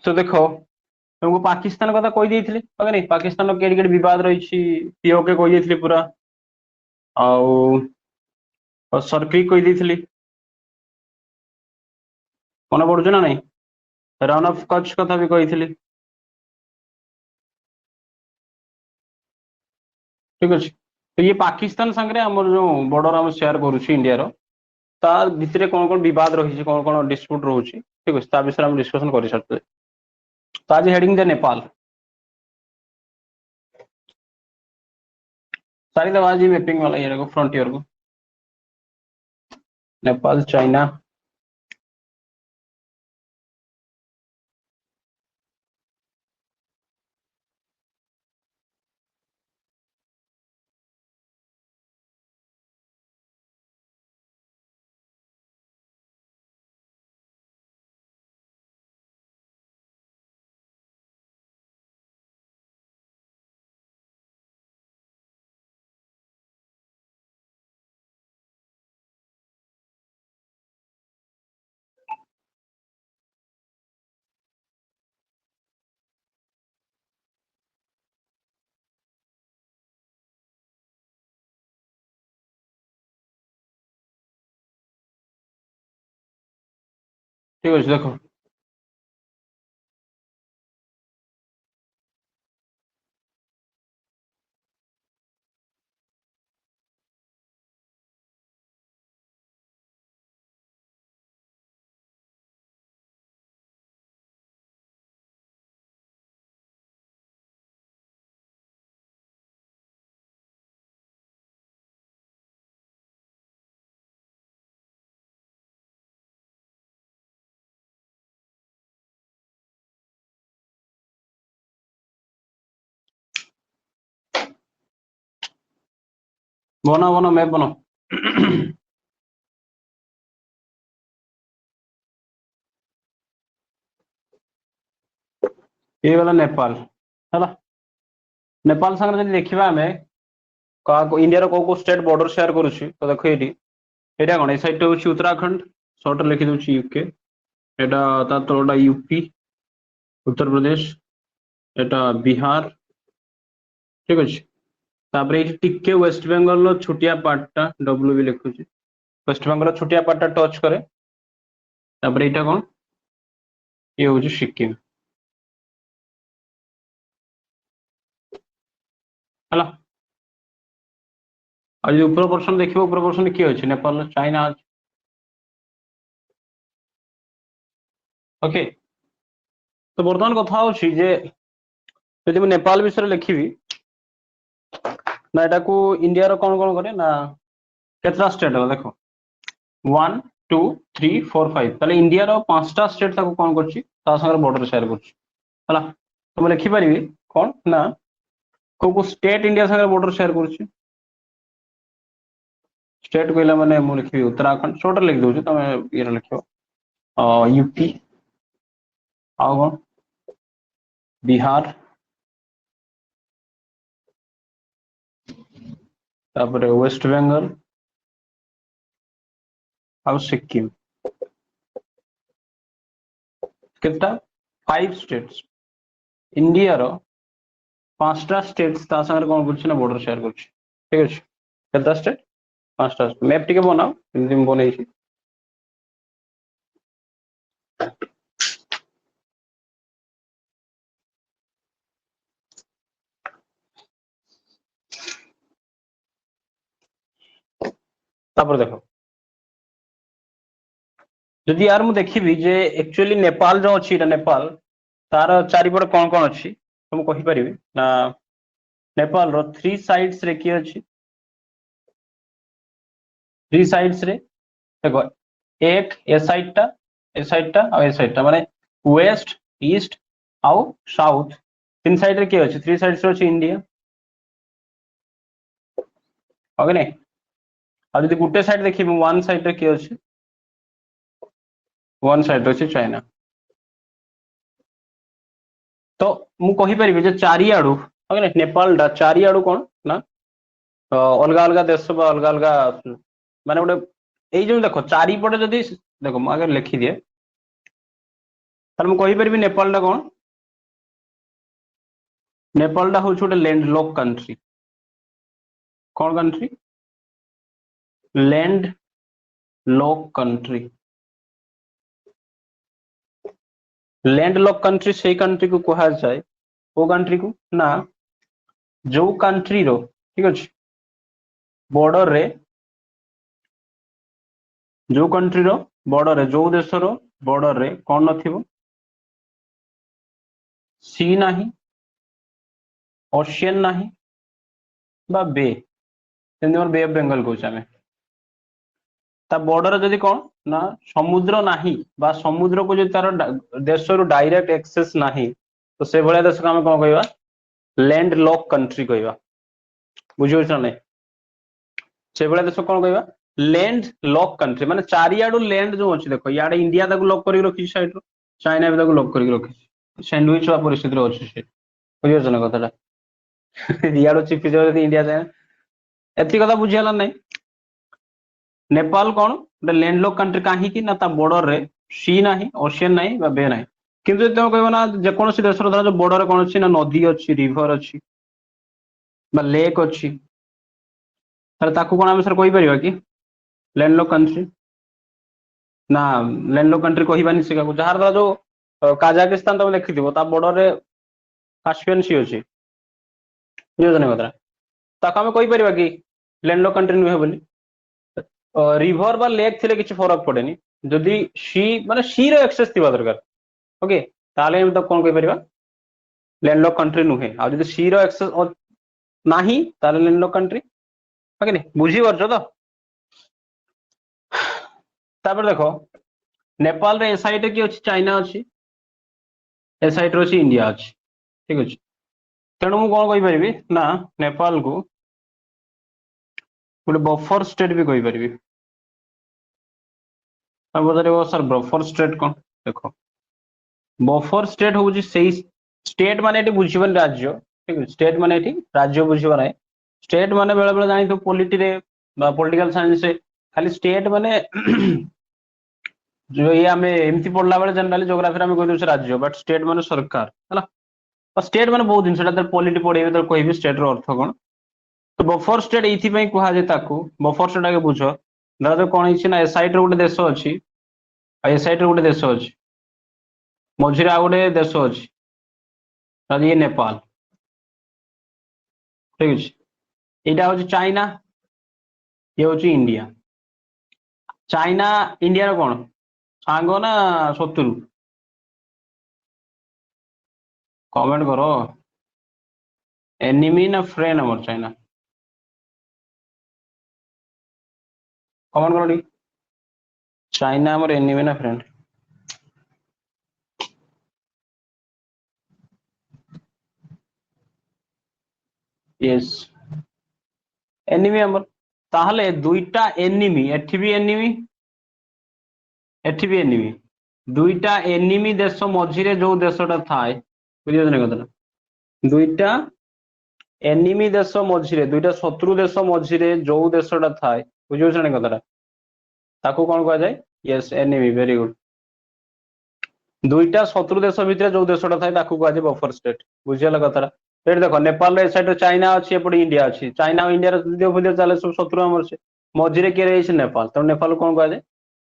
तो देखो तुमको पाकिस्तान कथा कही देइथिली ओके नहीं पाकिस्तान केड़ी केड़ी विवाद रही पीओके कही देइथिली पूरा आउ सर्किल कही देइथिली मन पड़ुछ ना नहीं रन ऑफ कच्छ कथा भी कही ठीक अच्छे तो ये पाकिस्तान संगे आम जो बॉर्डर आम शेयर करुच्छे इंडिया रो ता भितर कौन कौन विवाद रही कौन कौन डिस्प्यूट रोचे ठीक अच्छे विषय में डिस्कसन कर सारे तो आज हेडिंग दे नेपाल सारी दवा आज मैपिंग वाला ये को फ्रंटियर को नेपाल चाइना ठीक अच्छे देखो बना बना मैप बनो ये वाला नेपाल है नेपाल संगे देखा आम इंडिया को स्टेट बॉर्डर शेयर करुच्छी तो देखो ये कौन ये साइड हूँ उत्तराखंड सर्ट लिखी दूसरी यूके यहाँ तलटा यूपी उत्तर प्रदेश यहाँ बिहार ठीक अच्छे तापर ये टिके वेस्ट बेंगल छोटिया पार्टा डब्ल्यू भी लिखुची वेस्ट बेंगल छोटिया पार्टा टच करे तापर यहाँ कौन ये हूँ सिक्किम है आज ऊपर पोर्शन देखिए ऊपर पोर्शन किए अच्छे नेपाल चाइना ओके तो बर्तमान कथा होती नेपाल विषय लिखी ना यहाँ इंडिया रो कौन कौन करे ना केतरा स्टेट है देखो 1 2 3 4 5 ताले इंडिया रो 5टा स्टेट ताको कौन करछि ता संगे बॉर्डर शेयर करछि हला तो मैं लिखि परिबी कौन ना को स्टेट इंडिया संगे बॉर्डर शेयर करछि स्टेट कहला माने मु लिखि उत्तराखंड छोटा लिख दउछि तमे ये लिखियो यूपी आउ कौन बिहार तापर वेस्ट बेंगल आउ सिक्किम कितना 5 स्टेट्स इंडिया रो 5टा स्टेट्स ता संगे कौन करछि ना बॉर्डर शेयर करछि ठीक अछि कितना स्टेट 5टा मैप टिके बनाओ इनदिम बनै छी तापर देखो जदि यार मु देखिबी जे एक्चुअली नेपाल जो अछि नेपाल तार चारिपट कौन कौन अच्छी तो मुझे कहीपरि ना नेपाल रो 3 साइड्स रे की अच्छी 3 साइड्स रे देखो एक ए साइड टा ए साइड टा और ए साइड टा माने वेस्ट ईस्ट आउ साउथ 3 साइड रे की अच्छी 3 साइड्स रे अच्छी इंडिया ओके नहीं और यदि गुटे साइड देखिबी 1 साइड रे की अच्छी 1 साइड रे अच्छी चाइना तो मु कहीपरि जे चारिआडू नेपाल डा चारिआडू कौन ना अलग अलग देश अलग अलग माने गोटे ये जो देखो चारिपटे जदि देखो मु आगे लिखी दिए तार मैं कहि परबी नेपाल टा कोन नेपाल टा होछ गोटे लैंड लॉक कंट्री कौन country land lock country land lock country से कंट्री को कहा जाए वो कंट्री को ना जो कंट्री रो ठीक अछि बॉर्डर रे जो कंट्री रो बॉर्डर रे जो देश रो बॉर्डर रे कौन नथिबो सी नाही ओशियन नाही बा बे बे ऑफ बेंगल कहूँ आम ता बॉर्डर जदि कौन ना समुद्र नाही बा समुद्र को जो तार देश रु डायरेक्ट एक्सेस नाही तो से भलिया देश को आम कौन कहवा लैंड लॉक कंट्री कहवा बुझे ना नहीं से भलिया देश कौन कहवा लैंड लॉक कंट्री माने चारियाडू लैंड जो अच्छी देखो इे इंडिया ताको लॉक करके रखी साइड चाइना भी ताको लॉक करके रखी सैंडविच परिस्थिति अच्छे से बुझे ना कथा इाड़ू चिपी जाए इंडिया चाइना एति कथा बुझीगला नहीं नेपाल कौन गोटे लैंडलॉक कंट्री कहीं ना ता बॉर्डर रे सी नाही ओशियन नाही बा बे नाही किंतु तुम कहबो ना जेकोसी देश जो बॉर्डर कौन अच्छी ना नदी अच्छी रिवर अच्छी बा लेक अच्छी ताकू कौन आम सर कही परिबा कि लैंडलॉक कंट्री ना लैंडलॉक कंट्री कहबानी से जार द्वारा जो काजाकिस्तान तुम देखि बॉर्डर रे कास्पियन सी अच्छी बुझे कथा ताकू आम कही परिबा कि लैंडलॉक कंट्री नुहे बोली रिभर बा लेक थिले किछि फरक पड़ेनी जदि सी माने सी रो एक्सेस थिबा दरकार ओके ताले हम तो कोन कहि परिबा लैंडलॉक कंट्री नुहे आ जदि सी रो एक्सेस नाही ताले लैंडलॉक कंट्री ओके नहीं बुझी परछो तो तापर देखो नेपाल रे ए साइड की अछि चाइना अछि ए साइड रो अछि इंडिया अछि ठीक अछि तेणु मु कोन कहि परिबी ना नेपाल को गोटे बफर स्टेट भी कहि परिबी सर बफर स्टेट कौन देख बफर स्टेट हूँ स्टेट माने बुझीबन राज्य ठीक है स्टेट माने राज्य बुझीबा ना स्टेट माने बेले बेले जानी पॉलिटी रे पॉलिटिकल साइंस खाली स्टेट माने जो ये आम एमती पढ़ला बेले जनरली जोग्राफी आम कह राज्य बट स्टेट माने सरकार है स्टेट माने बहुत जिन पॉलिटी पढ़े तो कह स्टेट रो अर्थ कौन तो बफर स्टेट ये कहुए बफर स्टेट आगे बुझ धर कौन है ए साइड गोटे देश अच्छी ए साइड गोटे देश अच्छी मझे आ गए देश अच्छी ये नेपाल ठीक है यहाँ हूँ चाइना ये हूँ इंडिया चाइना इंडिया रो कौन सांग ना शत्रु कमेंट करो एनिमी ना फ्रेंड हमर चाइना कमेंट करो चाइना हमर एनिमी ना फ्रेंड यस एनिमी हमर ताहले दुईटा एनिमी एठी भी एनिमी दुईटा एनिमी देश मझिरे जो देशटा थाए बुझे कथा दुईटा एनिमी देश मझिरे दुईटा शत्रु देश मझिरे जो देशटा थाए बुझे कथा ताकू कौन कह जाए यस एनिमी वेरी गुड दुईटा शत्रु देश भितर जो देशटा थाए ताकू कह जाए बफर स्टेट बुझीगला कथा ये देख नेपाल ए साइड चाइना अच्छी एपटे इंडिया अच्छी चाइना इंडिया युद्ध फुद्ध चले सब शत्रु आम मझिरे किए रही नेपाल तेणु नेपाल कौन कह जाए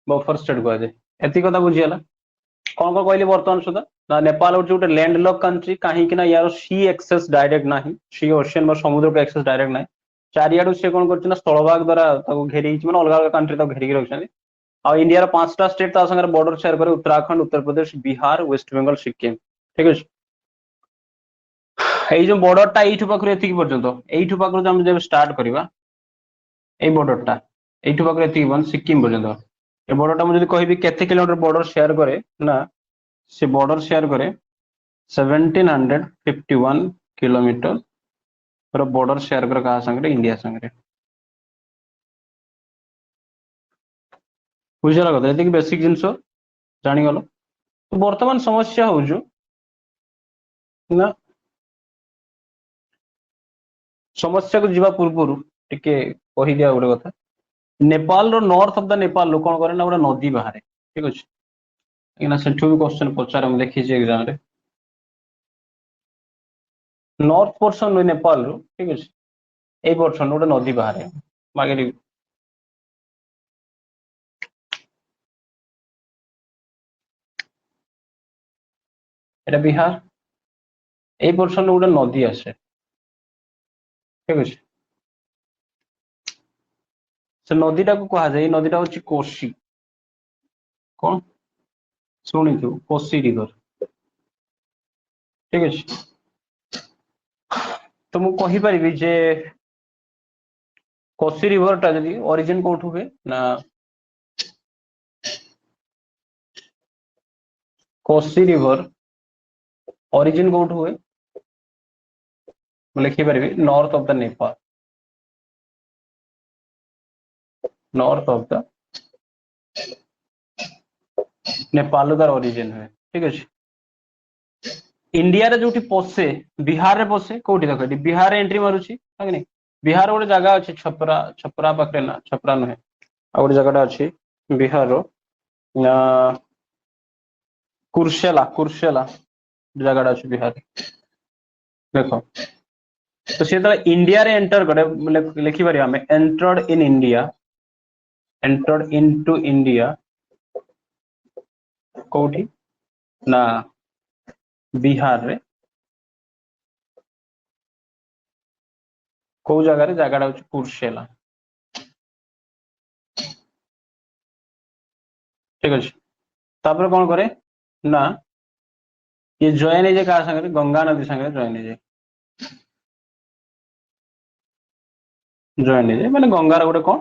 बफर स्टेट कह जाए एति कथा बुझीगला कौन कौन कहली बर्तमान सुधा ना नेपाल हूँ गोटे लैंडलॉक कंट्री कहीं यार सी एक्सेस डायरेक्ट ना सी ओशियन समुद्र को एक्सेस डायरेक्ट ना चारियाडू सी कौन कर स्थलभाग द्वारा घेरी मैंने अलग अलग कंट्री घेरिकी रखी आ इंडिया 5टा स्टेट सागर बॉर्डर शेयर करे उत्तराखंड उत्तर प्रदेश बिहार वेस्ट बेंगल सिक्किम ठीक अच्छे ये जो बॉर्डरटा यू पाखु एति पर्यटन यू पाखु जब स्टार्ट करवा ये बॉर्डरटा यू पाखु एति सिक्किम पर्यटन ये बॉर्डरटा मुझे कहि केते किलोमीटर बॉर्डर शेयर करे ना से बॉर्डर शेयर करे 1751 किलोमीटर बॉर्डर शेयर करे कहा संगे इंडिया संगे बुझला कथा ये बेसिक जिनस जानीगल तो बर्तमान समस्या हो ना समस्या को जीवा पूर्व टिके कही दिया गोटे कथा नेपाल रो नॉर्थ ऑफ द नेपाल कौन करे ना गोटे नदी बाहर ठीक अच्छे କାହିଁକିନା ସେଠୁ ବି କ୍ୱେଶ୍ଚନ ପଚାରେ ମୁଁ ଦେଖିଛି ଏକ୍ସାମ ରେ। ନର୍ଥ ପୋର୍ସନ ନୁହେଁ ନେପାଳରୁ, ଠିକ ଅଛି, ଏଇ ପୋର୍ସନ ଗୋଟେ ନଦୀ ବାହାରେ ମାଗେରି। এটা ବିହାର, এই ପୋର୍ସନ ଗୋଟେ ନଦୀ ଆସେ, ଠିକ ଅଛି। ସେ ନଦୀଟାକୁ କୁହାଯାଏ, ଏଇ ନଦୀଟା ହଉଛି କୋଶି। କଣ ଶୁଣିଥିବୁ, କୋଶି ରିଭର, ଠିକ ଅଛି। ତ ମୁଁ କହିପାରିବି ଯେ କୋଶି ରିଭର ଟା ଯଦି ଅରିଜିନ କୋଉଠୁ ହୁଏ ନା, କୋଶି ରିଭର ଅରିଜିନ କୋଉଠୁ ହୁଏ, ମୁଁ ଲେଖିପାରିବି north of the Nepal, north of the Nepal ତାର ଅରିଜିନ ହୁଏ, ଠିକ ଅଛି। ଇଣ୍ଡିଆରେ ଯୋଉଠି ପଶେ, ବିହାରରେ ପଶେ, କୋଉଠି ଦେଖ ଏଠି ବିହାରରେ ଏଣ୍ଟ୍ରି ମାରୁଛି, ହଁ କି ନାଇଁ। ବିହାର ଗୋଟେ ଜାଗା ଅଛି ଛପରା, ଛପରା ପାଖରେ ନା, ଛପରା ନୁହେଁ, ଆଉ ଗୋଟେ ଜାଗାଟା ଅଛି ବିହାରର, କୁର୍ସେଲା, କୁର୍ସେଲା ଜାଗାଟା ଅଛି ବିହାର, ଦେଖ। ତ ସେ ଯେତେବେଳେ ଇଣ୍ଡିଆରେ ଏଣ୍ଟର କରେ, ଲେଖିପାରିବା ଆମେ ଏଣ୍ଟର୍ଡ ଇନ୍ ଇଣ୍ଡିଆ, ଏଣ୍ଟର୍ଡ ଇନଟୁ ଇଣ୍ଡିଆ କୋଉଠି ନା ବିହାରରେ, କୋଉ ଜାଗାରେ, ଜାଗାଟା ହଉଛି କୁର୍ସେଲା, ଠିକ ଅଛି। ତାପରେ କଣ କରେ ନା, ये ଜଏନ୍ ହେଇଯାଏ କାହା ସାଙ୍ଗରେ, ଗଙ୍ଗା ନଦୀ ସାଙ୍ଗରେ ଜଏନ୍ ହେଇଯାଏ, ଜଏନ୍ ହେଇଯାଏ, ମାନେ ଗଙ୍ଗାର ଗୋଟେ କଣ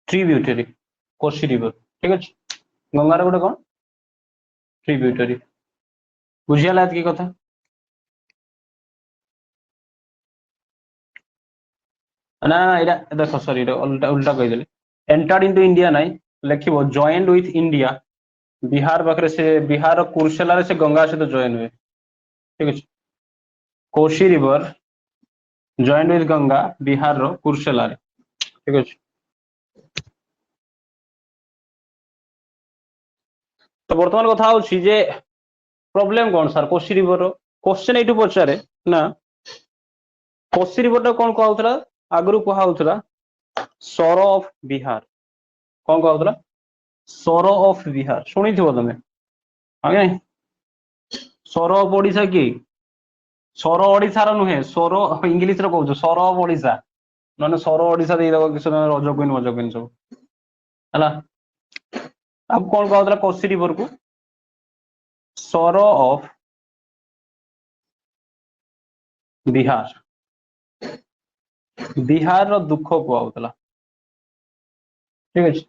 ट्रिब्यूटरी, कोसी रिवर, ठीक ଅଛି। ଗଙ୍ଗାର ଗୋଟେ କଣ ट्रिब्यूटरी, ବୁଝିଗଲା ଏତିକି କଥା। ନା ଏଇଟା ଦେଖ, ସରି ଏଇଟା ଉଲ୍ଟା ଉଲ୍ଟା କହିଦେଲି, ଏଣ୍ଟର୍ଡ ଇନଟୁ ଇଣ୍ଡିଆ ନାଇଁ, ଲେଖିବ ଜଏନ୍ଡ ୱିଥ ଇଣ୍ଡିଆ, ବିହାର ପାଖରେ ସେ, ବିହାର କୁର୍ସେଲାରେ ସେ ଗଙ୍ଗା ସହିତ ଜଏନ୍ ହୁଏ, ଠିକ ଅଛି। Kosi river joint with Ganga Bihar रो कुर्सेला रे, ठीक अछि। तो वर्तमान कथा होछि जे प्रॉब्लम कोन सर, कोसी रिवर रो क्वेश्चन एटू पचारे ना, कोसी रिवर टा कोन कहउतला, आगरु कहउतला सौर ऑफ बिहार, कोन कहउतला सौर ऑफ बिहार, सुनिथिबो तमे, आगे सौर ऑफ ओडिसा की, सौर ओडिसा रो नुहे, सौर इंग्लिश रो कहउछ, सौर ऑफ ओडिसा, नने सौर ओडिसा देई दबो किछ रज क्वीन सब हला। अब कौन कहउतला कोसी रिवर को सौर ऑफ बिहार, बिहार रो दुख कहउतला, ठीक अछि।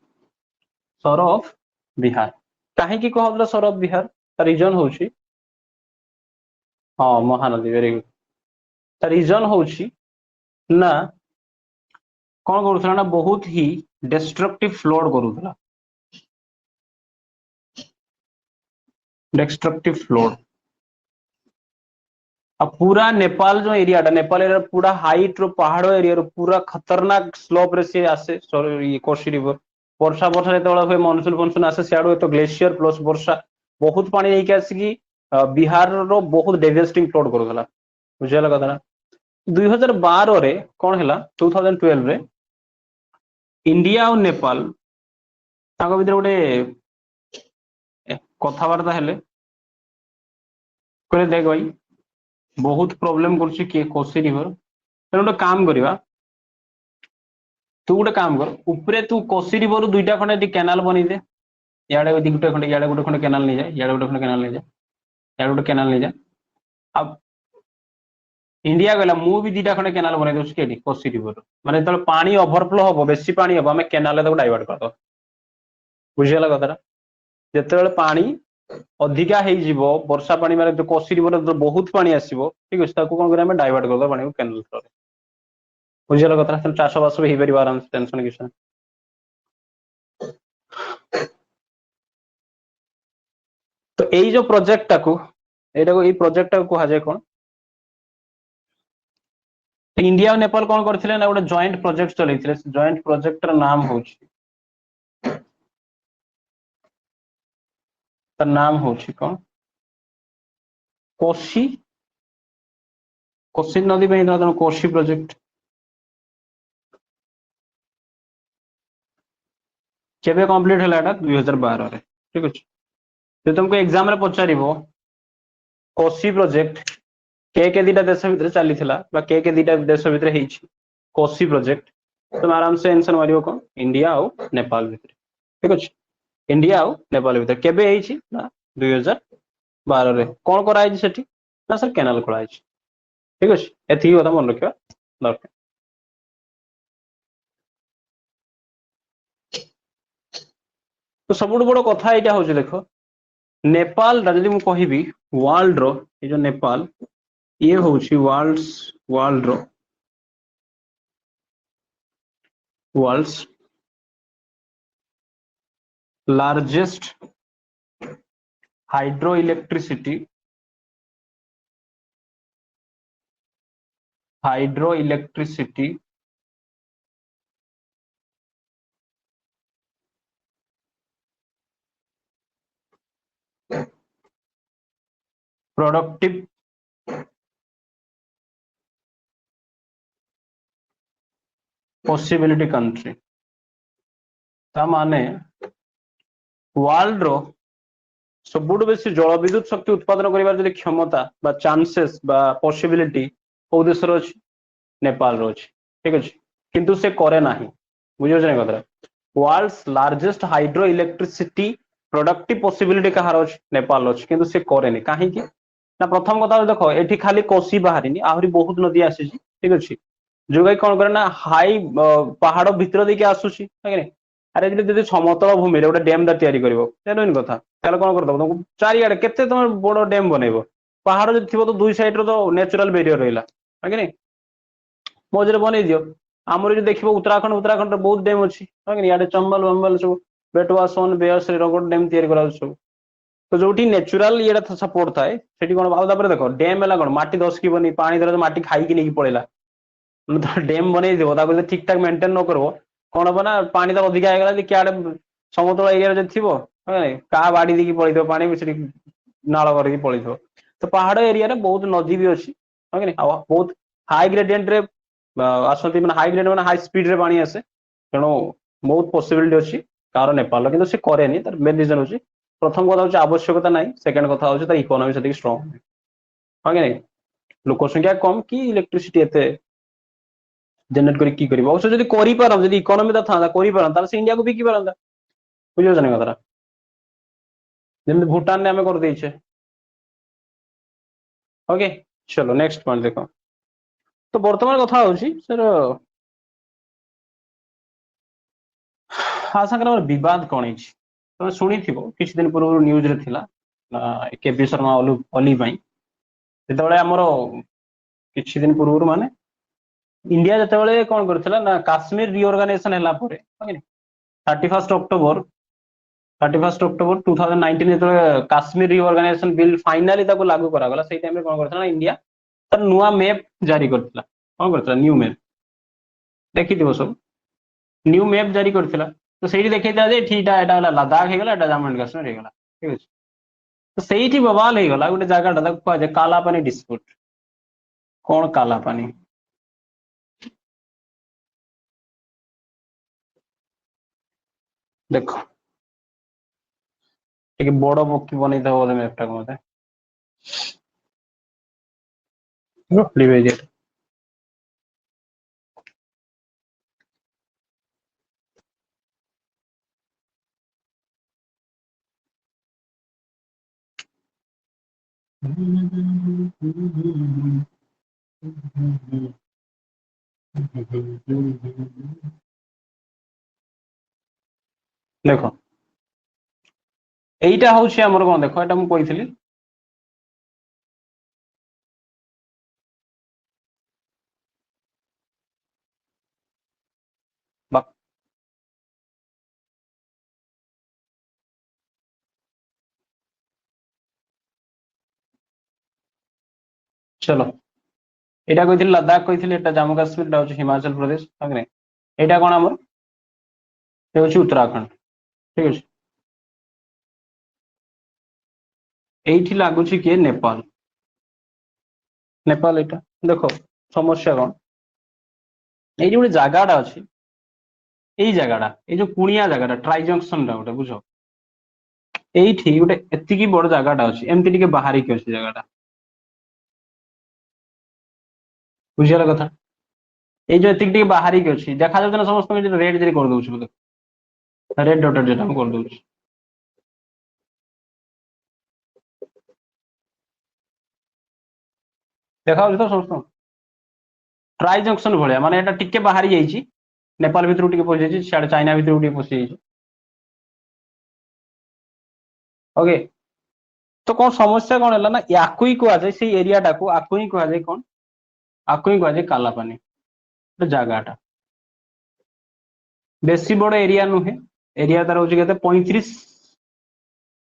सौर ऑफ बिहार काहे की कहउतला सौर ऑफ बिहार, रीजन होछि, हाँ महानदी, वेरी गुड। रीजन होछि ना, कौन करूथला ना, बहुत ही डिस्ट्रक्टिव फ्लोड करूथला, डिस्ट्रक्टिव फ्लोड। अब पूरा नेपाल जो एरिया टा, नेपाल एरिया पूरा हाइट रो पहाड़ एरिया रो पूरा खतरनाक स्लोप रे से आसे, ये कोसी रिवर, वर्षा वर्षा जेतेबेला हुए, मॉनसून फॉनसून आसे सियाडू, तो ग्लेशियर प्लस वर्षा बहुत पानी नहीं के आसिकी बिहार रो बहुत डेवेस्टिंग फ्लोड करूथला, बुझियाला कथा ना। 2012 रे कौन हैला, 2012 रे इंडिया और नेपाल ताको भीतर गोटे कथबार्ता हेले, कहले देख भाई बहुत प्रॉब्लम करछि के कोसी रिवर, तेणु गोटे काम करिवा, तू गोटे काम कर, ऊपरे तू कोसी रिवर दुईटा खंडे कैनाल बनी दे, याडे गोटे खंडे, याडे गोटे खंडे कैनाल नहीं जाए, याडे गोटे खंडे कैनाल नहीं जाए, याडे गोटे कैनाल नहीं जाए। अब इंडिया कहला मु भी दुईटा खंडे कैनाल बनै दोछि केडी कोसी रिवर, माने जतले पानी ओवरफ्लो हबो, बेसी पानी हबो, हमें कैनाल ताको डाइवर्ट करदो, बुझियाला कथाटा। जेतेबेले पानी अधिका हेइजिवो, वर्षा पानी माने कोसी रिवर बहुत पानी आसीबो, ठीक अछि, ताको कोन करिया, हमें डाइवर्ट करदो पानी को कैनाल थ्रू रे, बुझियाला कथा। ताले चाष बास भी हेइ परिबो आराम से, टेंशन किछ नै। तो एई जो प्रोजेक्ट टाको, एटा को, एई प्रोजेक्ट टाको कहा जाय कोन, इंडिया और नेपाल कौन करथिले ना, गोटे जॉइंट प्रोजेक्ट चलैथिले, जॉइंट प्रोजेक्ट र नाम होछि तार नाम होची कौन कोशी कोशी नदी पे तेणु कोशी प्रोजेक्ट केबे कंप्लीट है 2012 रे ठीक अच्छे जो तुमको एग्जाम रे पचारिबो कोशी प्रोजेक्ट के दीटा देश भितर चली के दीटा देश भितर हेछि कोशी प्रोजेक्ट तुम आराम से आंसर मारियो कौन इंडिया और नेपाल भितर ठीक अच्छे इंडिया और नेपाल भितर केबे हेछि ना 2012 रे कौन कराई सेठी ना सर केनाल खोलाई ठीक अच्छे एथि कथा मन रखा दरकार तो सब बड़ कथा यहाँ हूँ देख नेपाल जदि मुझे कहबी वर्ल्ड रो ये जो नेपाल ये हूँ वर्ल्ड रो world's largest hydro electricity productive possibility country ता माने वर्ल्ड रो सबुठ बेसी जल विद्युत शक्ति उत्पादन करिवार जदि क्षमता बा चांसेस बा पॉसिबिलिटी को देश रो अछि नेपाल रो अछि ठीक अछि किंतु से करे नाही बुझियो छै कथा world's largest hydro electricity productive possibility कहार अछि नेपाल अछि किंतु से करे नि काहे कि ना प्रथम कथा देखो एठी खाली कोसी बाहरिनी आहुरी बहुत नदी आसी ठीक अछि जो गाई कौन करे ना हाई पहाड़ भितर देके आसुची है कि अरे जब समतल भूमि गोटे डैम तैयारी कर कथा कौन करदब तुमको चारिड़े केते तुम बड़ डैम बनइब पहाड़ जो थी तो दुई सैड तो नेचुरल बेरियर रहा है कि मझे बनई दियो आमर जो देखिए उत्तराखंड बहुत डैम अच्छी है कि इे चंबल वंबल सब बेटवा सोन बेयस रगड़ डैम तैयारी करा सब तो जो नेचुरल ये सपोर्ट थाए से कौन देख डैम है कौन मटी दसकी पानी धर मटी खाई नहीं पड़ेगा तो डैम बनई दिव ठीक ठाक मेंटेन न करबो कौन हम ना पानी तो अधिका होगा क्या समतल एरिया थी क्या बाड़ी देकी पड़े पानी नाल करके पड़े तो पहाड़ एरिया रे बहुत नदी भी अच्छी है कि बहुत हाई ग्रेडियंट रे आसती हाई ग्रेड मैंने हाई स्पीड रे पानी आसे तेणु बहुत पॉसिबिलिटी अच्छी कार नेपाल किंतु से करे तार मेन रिजन होची प्रथम कथा होची आवश्यकता नहीं सेकंड कथा होची तार इकोनॉमी से स्ट्रांग है कि नहीं लोक संख्या कम कि इलेक्ट्रिसिटी एते जनरेट करी की करिवो अवश्य जदी करि पारम जदी इकोनॉमी ता था करि पारम तार से इंडिया को बिकी पारंदा बुझियो जने कथरा जेम भूटान ने हमें कर देइछे ओके चलो नेक्स्ट पॉइंट देखो तो वर्तमान कथा होची सर आ संकर विवाद कोन हिच तो सुनी थिबो किछ दिन पूर्व न्यूज रे थिला केपी शर्मा ओली भाई जेतबळे हमरो किछ दिन पूर्व माने इंडिया जिते कौन करथिला ना काश्मीर रिओर्गानाइजेशन है 31 अक्टोबर 2019 जो काश्मीर रिओर्गानाइजेशन बिल फाइनाली लागू करागला से टाइम कौन करथिला ना इंडिया तर नुआ मैप जारी करथिला कौन करथिला न्यू मैप देखि दिवो सब न्यू मैप जारी करथिला तो सेठी देखैता जे ठीटा एटा लद्दाख हे गला एटा जम्मू एंड कश्मीर हे गला ठीक अछि तो सेठी बवाल हे गला गोटे जगह टा को जे काला पानी डिस्प्यूट कौन काला पानी देखो ଟିକେ ବଡ ପକ୍ଷୀ ବନେଇଦବ ବୋଧେ ମ୍ୟାପଟା ମତେ ରଖଲି ଭାଇ ଯେ ଦେଖ এইটা হচ্ছে আমার কোন দেখো এটা ମୁଁ କହିଥିଲି चलो এটা কইଥିଲି লদ্দাখ কইଥିଲି এটা জম্মু কাশ্মীর এটা হচ্ছে হিমাচল প্রদেশ ঠিক না এটা কোন আমার এটা হচ্ছে উত্তরাখণ্ড ঠিক আছে एठी लागुची किए नेपाल नेपाल एटा देखो समस्या कौन ये जो जगाटा अच्छी यही जगहटा ये जो कुणिया जगहटा ट्राई जंक्शन गोटे बुझ ये गोटे एति बड़ जगहटा अच्छी एमती टे बाहरिक अच्छी जगहटा बुझियार कथा ये जो एति बाहरिक अच्छी देखा जाऊँ ना समस्त रेड जरी कर दौर रेड डॉटेड जेटा कर दौर देखा तो समस्त ट्राई जंक्शन भाया माने एटा टिके बाहरी जाइए नेपाल भितर टिके पशि जाइए सियाड़े चाइना भितर टिके पशि जाइए ओके तो कौन समस्या कौन है ना याकू ही कहुए से एरियाटा को आपको ही कहुए कौन आपको ही कहुए कालापानी जगहटा बेसी बड़ एरिया नुहे एरिया तार हूँ के 35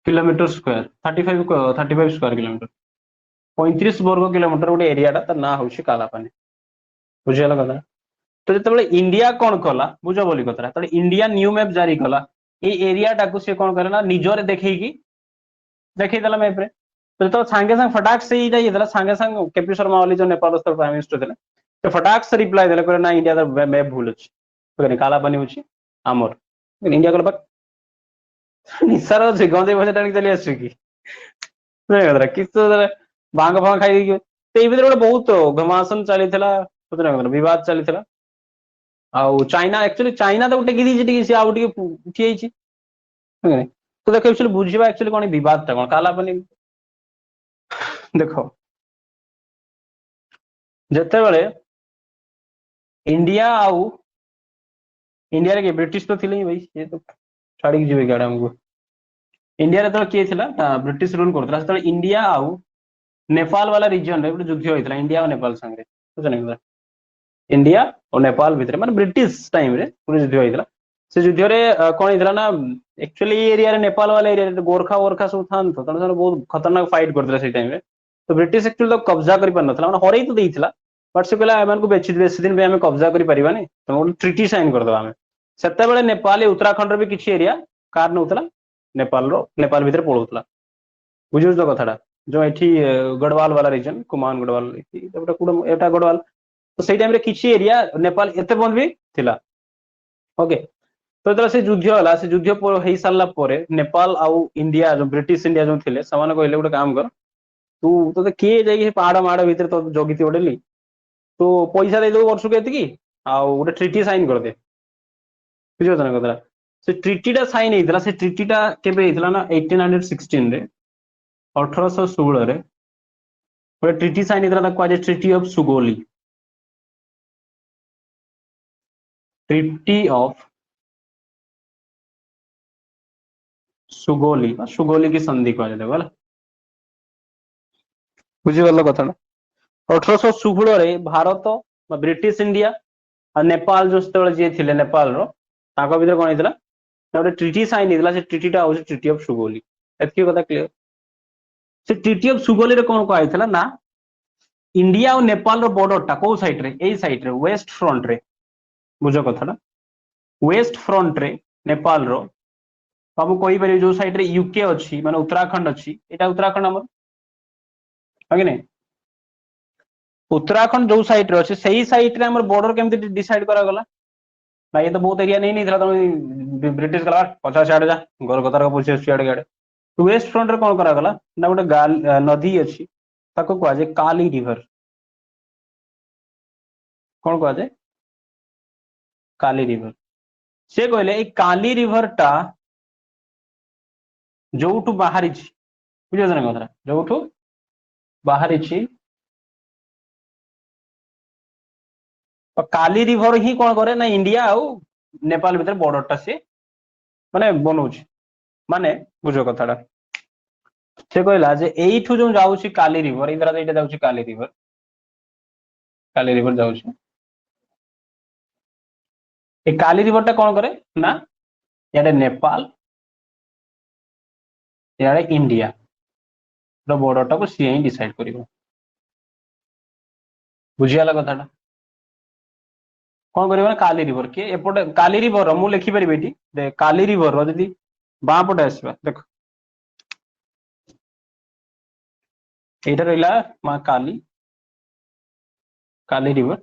किलोमीटर स्क्वायर 35 स्क्वायर किलोमीटर 35 वर्ग किलोमीटर गोटे एरियाटा तार ना हूँ कालापानी बुझीगला कथा तो जो इंडिया कौन कला बुझ बोली कथा तो इंडिया न्यू मैप जारी कला ये एरियाटा को सी कौन करे ना निजर देखला मैप रे तो जो सांगे सांग फटाक से ही सांगे सांग केपी शर्मा ओली जो नेपाल प्राइम मिनिस्टर थे तो फटाक से रिप्लाई देले ना इंडिया मैप भूल अच्छे कालापानी हूँ आमर इंडिया कल निशार अच्छे गंजे भजा टाणी चली आस कि भांग फांग खाई गोटे बहुत घमासन चली बद चली चाइना एक्चुअली चाइना तो टेकी दी सी आउ उठी तो देख एक्चुअली बुझा एक्चुअली कौन बदटा कौन कालापानी देख जिते इंडिया आउ इंडिया रे ब्रिटिश तो थी भाई ये तो छाड़ी जी गाड़ी आमको इंडिया तो किए ब्रिटिश रूल करता इंडिया आउ नेपाल वाला रिजन रे युद्ध होता इंडिया और नेपाल संगे बुझे इंडिया और नेपाल भितर माने ब्रिटिश टाइम रे पूरा युद्ध होता से युद्ध रे कौन होता ना एक्चुअली एरिया नेपाल वाला एरिया गोरखा वोरखा सब था तो बहुत खतरनाक फाइट करते से टाइम रे तो ब्रिटिश एक्चुअली तो कब्जा कर पार ना हरई तो देता बट से कहला एम बेसी दिन आम कब्जा कर पारानी तुम गोटे ट्रिटी साइन करदे आम से नेपाल उत्तराखंड भी किसी एरिया कार नौला नेपाल भितर पलाऊला बुझे तो कथाटा जो ये गढ़वाल वाला रीजन कुमान गढ़वाल एटा गढ़वाल तो सही टाइम किसी एरिया नेपाल एत बंद भी थिला ओके तो जो से युद्ध होला से युद्ध हो सारा नेपाल आउ इंडिया जो ब्रिटिश इंडिया जो थे से कहले गोटे काम कर तू तो किए जाए पहाड़ माड़ भितर तो जगी बोली तो पैसा दे दो वर्ष को एति गोटे ट्रिटी साइन करदे बुझे ना कथा से ट्रिटीटा साइन होता से ट्रिटीटा केबे होता ना 1816 रे 1816 रे गोटे ट्रिटी साइन होता कहुए treaty of Sugauli treaty of Sugauli Sugauli की संधि कह जाए बुझीगल कथा 1816 भारत ब्रिटिश इंडिया और नेपाल जो जी थे नेपाल भीतर कौन होता गोटे ट्रिटी साइन होता है ट्रिटीटा हूँ ट्रिटी ऑफ सुगोली एति कथा क्लियर से ट्रिटी ऑफ सुगोली रे कौन कहला ना इंडिया और नेपाल बॉर्डरटा कौ साइड रे यही साइड रे वेस्ट फ्रंट रे बुझ कथाटा वेस्ट फ्रंट रे नेपाल रो हम कही पारे जो साइड रे यूके अच्छी माने उत्तराखंड अच्छी एटा उत्तराखंड आम है नहीं उत्तराखंड जो साइड रे अच्छे सही साइड रे हमर बॉर्डर केमती डिसाइड करा गला ना ये तो बहुत एरिया नहीं था तुम ब्रिटिश कला 50 आड़े जा घर कतार पूछे सियाड़े गाड़े तो वेस्ट फ्रंट रे कौन करा गला ना गोटे नदी अच्छी ताको कह जाए काली रिवर कौन कह जाए काली रिवर से कहले काली रिवर टा जो बाहरी बुझे ना कथा जो बाहरी काली रिवर ही कौन करे ना इंडिया आउ नेपाल भीतर बॉर्डरटा सी माने बनाऊँ माने बुझ कथाटा से कहला जे एठू जो जाऊँ काली रिवर इधर ये जाऊँ काली रिवर जाऊँ ए काली रिवर टा कौन करे ना यारे नेपाल यारे इंडिया बॉर्डर टा को सी ही डिसाइड कर बुझीगला कथाटा कौन कर काली रिवर किए एपटे काली रिवर मु लिखिपारि काली रिवर जी बाँ पटे आसवा देख एटा रहिला माँ काली, काली रिवर।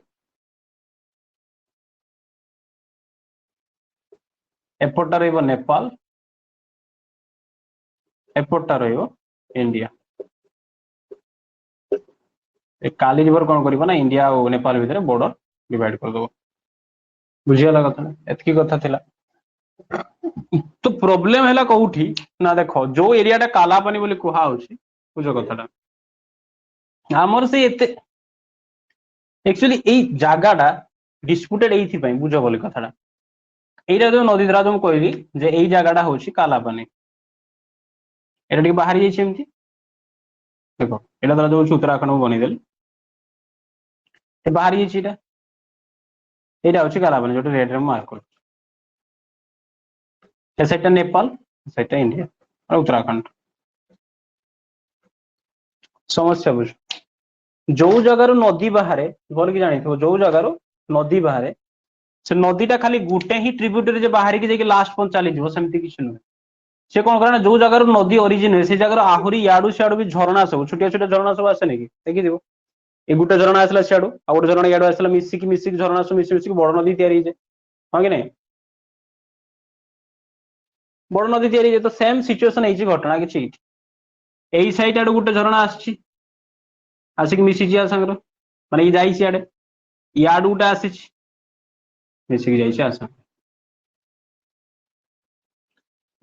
एपटा रहिबो नेपाल, एपटा रहिबो इंडिया। ए काली रिवर कौन करिबो ना इंडिया और नेपाल भितर बॉर्डर डिवाइड कर दो। बुझियाला कथा एतकी कथा थिला। तो प्रॉब्लम हैला कोठी ना देखो जो एरियाटा कालापानी बोली कुहा होची बुझ कथाटा हमर से एते एक्चुअली एई जागाटा डिस्प्यूटेड एइथि पई बुझ बोली कथाटा एइटा जो नदी द्वारा जो कहली जे एई जागाटा होची कालापानी एटा टिके बाहर जाइछि एमति देखो एटा द्वारा जो उत्तराखंड बनी देल ए बाहर जाइछि एटा होची कालापानी जोटा रेड रे मार्क कर ए साइडटा नेपाल साइडटा इंडिया और उत्तराखंड समस्या बुझ जो जगार नदी बाहर भल कि जानी जो जगार नदी बाहर से नदीटा खाली गोटे ही ट्रिब्यूटरी बाहर की लास्ट पॉइंट चली सेमती किसी नुहे से कौन करे जो जगार नदी ओरिजिन हुए से जगह आहरी याडू सियाडू भी झरणा सब छोटिया छोटिया झरणा सब आसे कि देखी ये गोटे झरणा आसला सियाडू आ गोटे झरणा याडू आसला मिसिक झरणा सब मिसिक बड़ नदी तैयारी हाँ कि नहीं बड़ नदी तैयारी तो सेम सिचुएशन है घटना किसी यही साइड आड़ गोटे झरणा आसिक मिसी संगर माने ये जाइए सियाडे याडू गोटे आसी मिसिक जाइए आस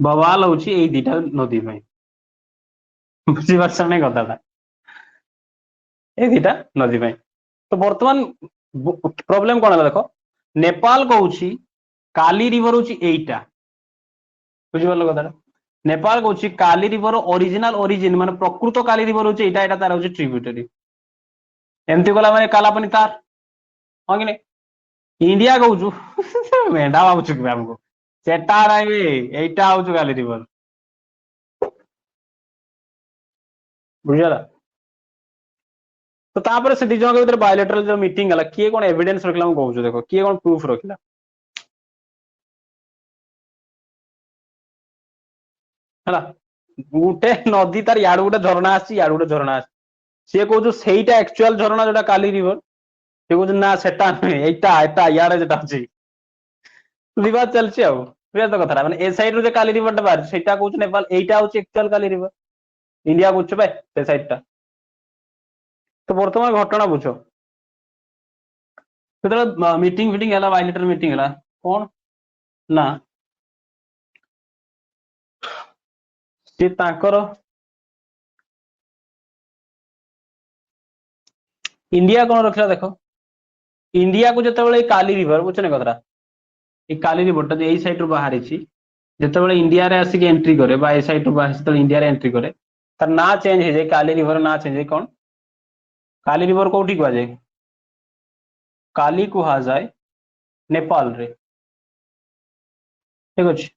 बवाल होची एई दीटा नदी में बुझीपारछ नहीं कथा ए दीटा नदी में तो बर्तमान प्रॉब्लम कौन है देखो नेपाल कहूची काली रिवर होची एइटा बुझीपारल कथा नेपाल कहूची काली रिवर ओरिजिनल ओरिजिन माने प्रकृत काली रिवर होची एइटा एटा तार होची ट्रिब्यूटरी एमती गला माने कालापानी तार हाँ कि नहीं इंडिया कहूचु मेढा भावुछु कि हमको सेटा राइबे एइटा होछु काली रिवर बुझियाला तो तापर से दी जन के भीतर बायोलेटरल जो मीटिंग हला किए कोन एविडेंस रखला हम कहूछु देखो किए कोन प्रूफ रखला हला गुटे नदी तार याड गुटे झरना आसी याड गुटे झरना आसी से कहूछु सेइटा एक्चुअल झरना जोटा काली रिवर से कहूछु ना सेटा नहीं एइटा एटा याड जेटा अछि विवाद चलछि आ बुझा तो कथा माने ए साइड रो जे काली रिवर टा बाहर सेटा कहूछु नेपाल एइटा होछि एक्चुअल काली रिवर इंडिया कहूछु बे से साइड टा तो वर्तमान घटना बुझो तो मीटिंग फिटिंग है बायोलेटरल मीटिंग है कौन ना सी तांकर इंडिया कौन रखला देखो इंडिया को जिते काली रिवर बुझे कथा ये काली रिवर टा यही साइड रू बाहर जिते इंडिया रे आसिक एंट्री करे बा ए साइड रू बाहर इंडिया रे एंट्री करे तार ना चेंज हो जाए काली रिवर ना चेंज कौन काली रिवर कोठी कह जाए काली कह जाए नेपाल रे ठीक अच्छे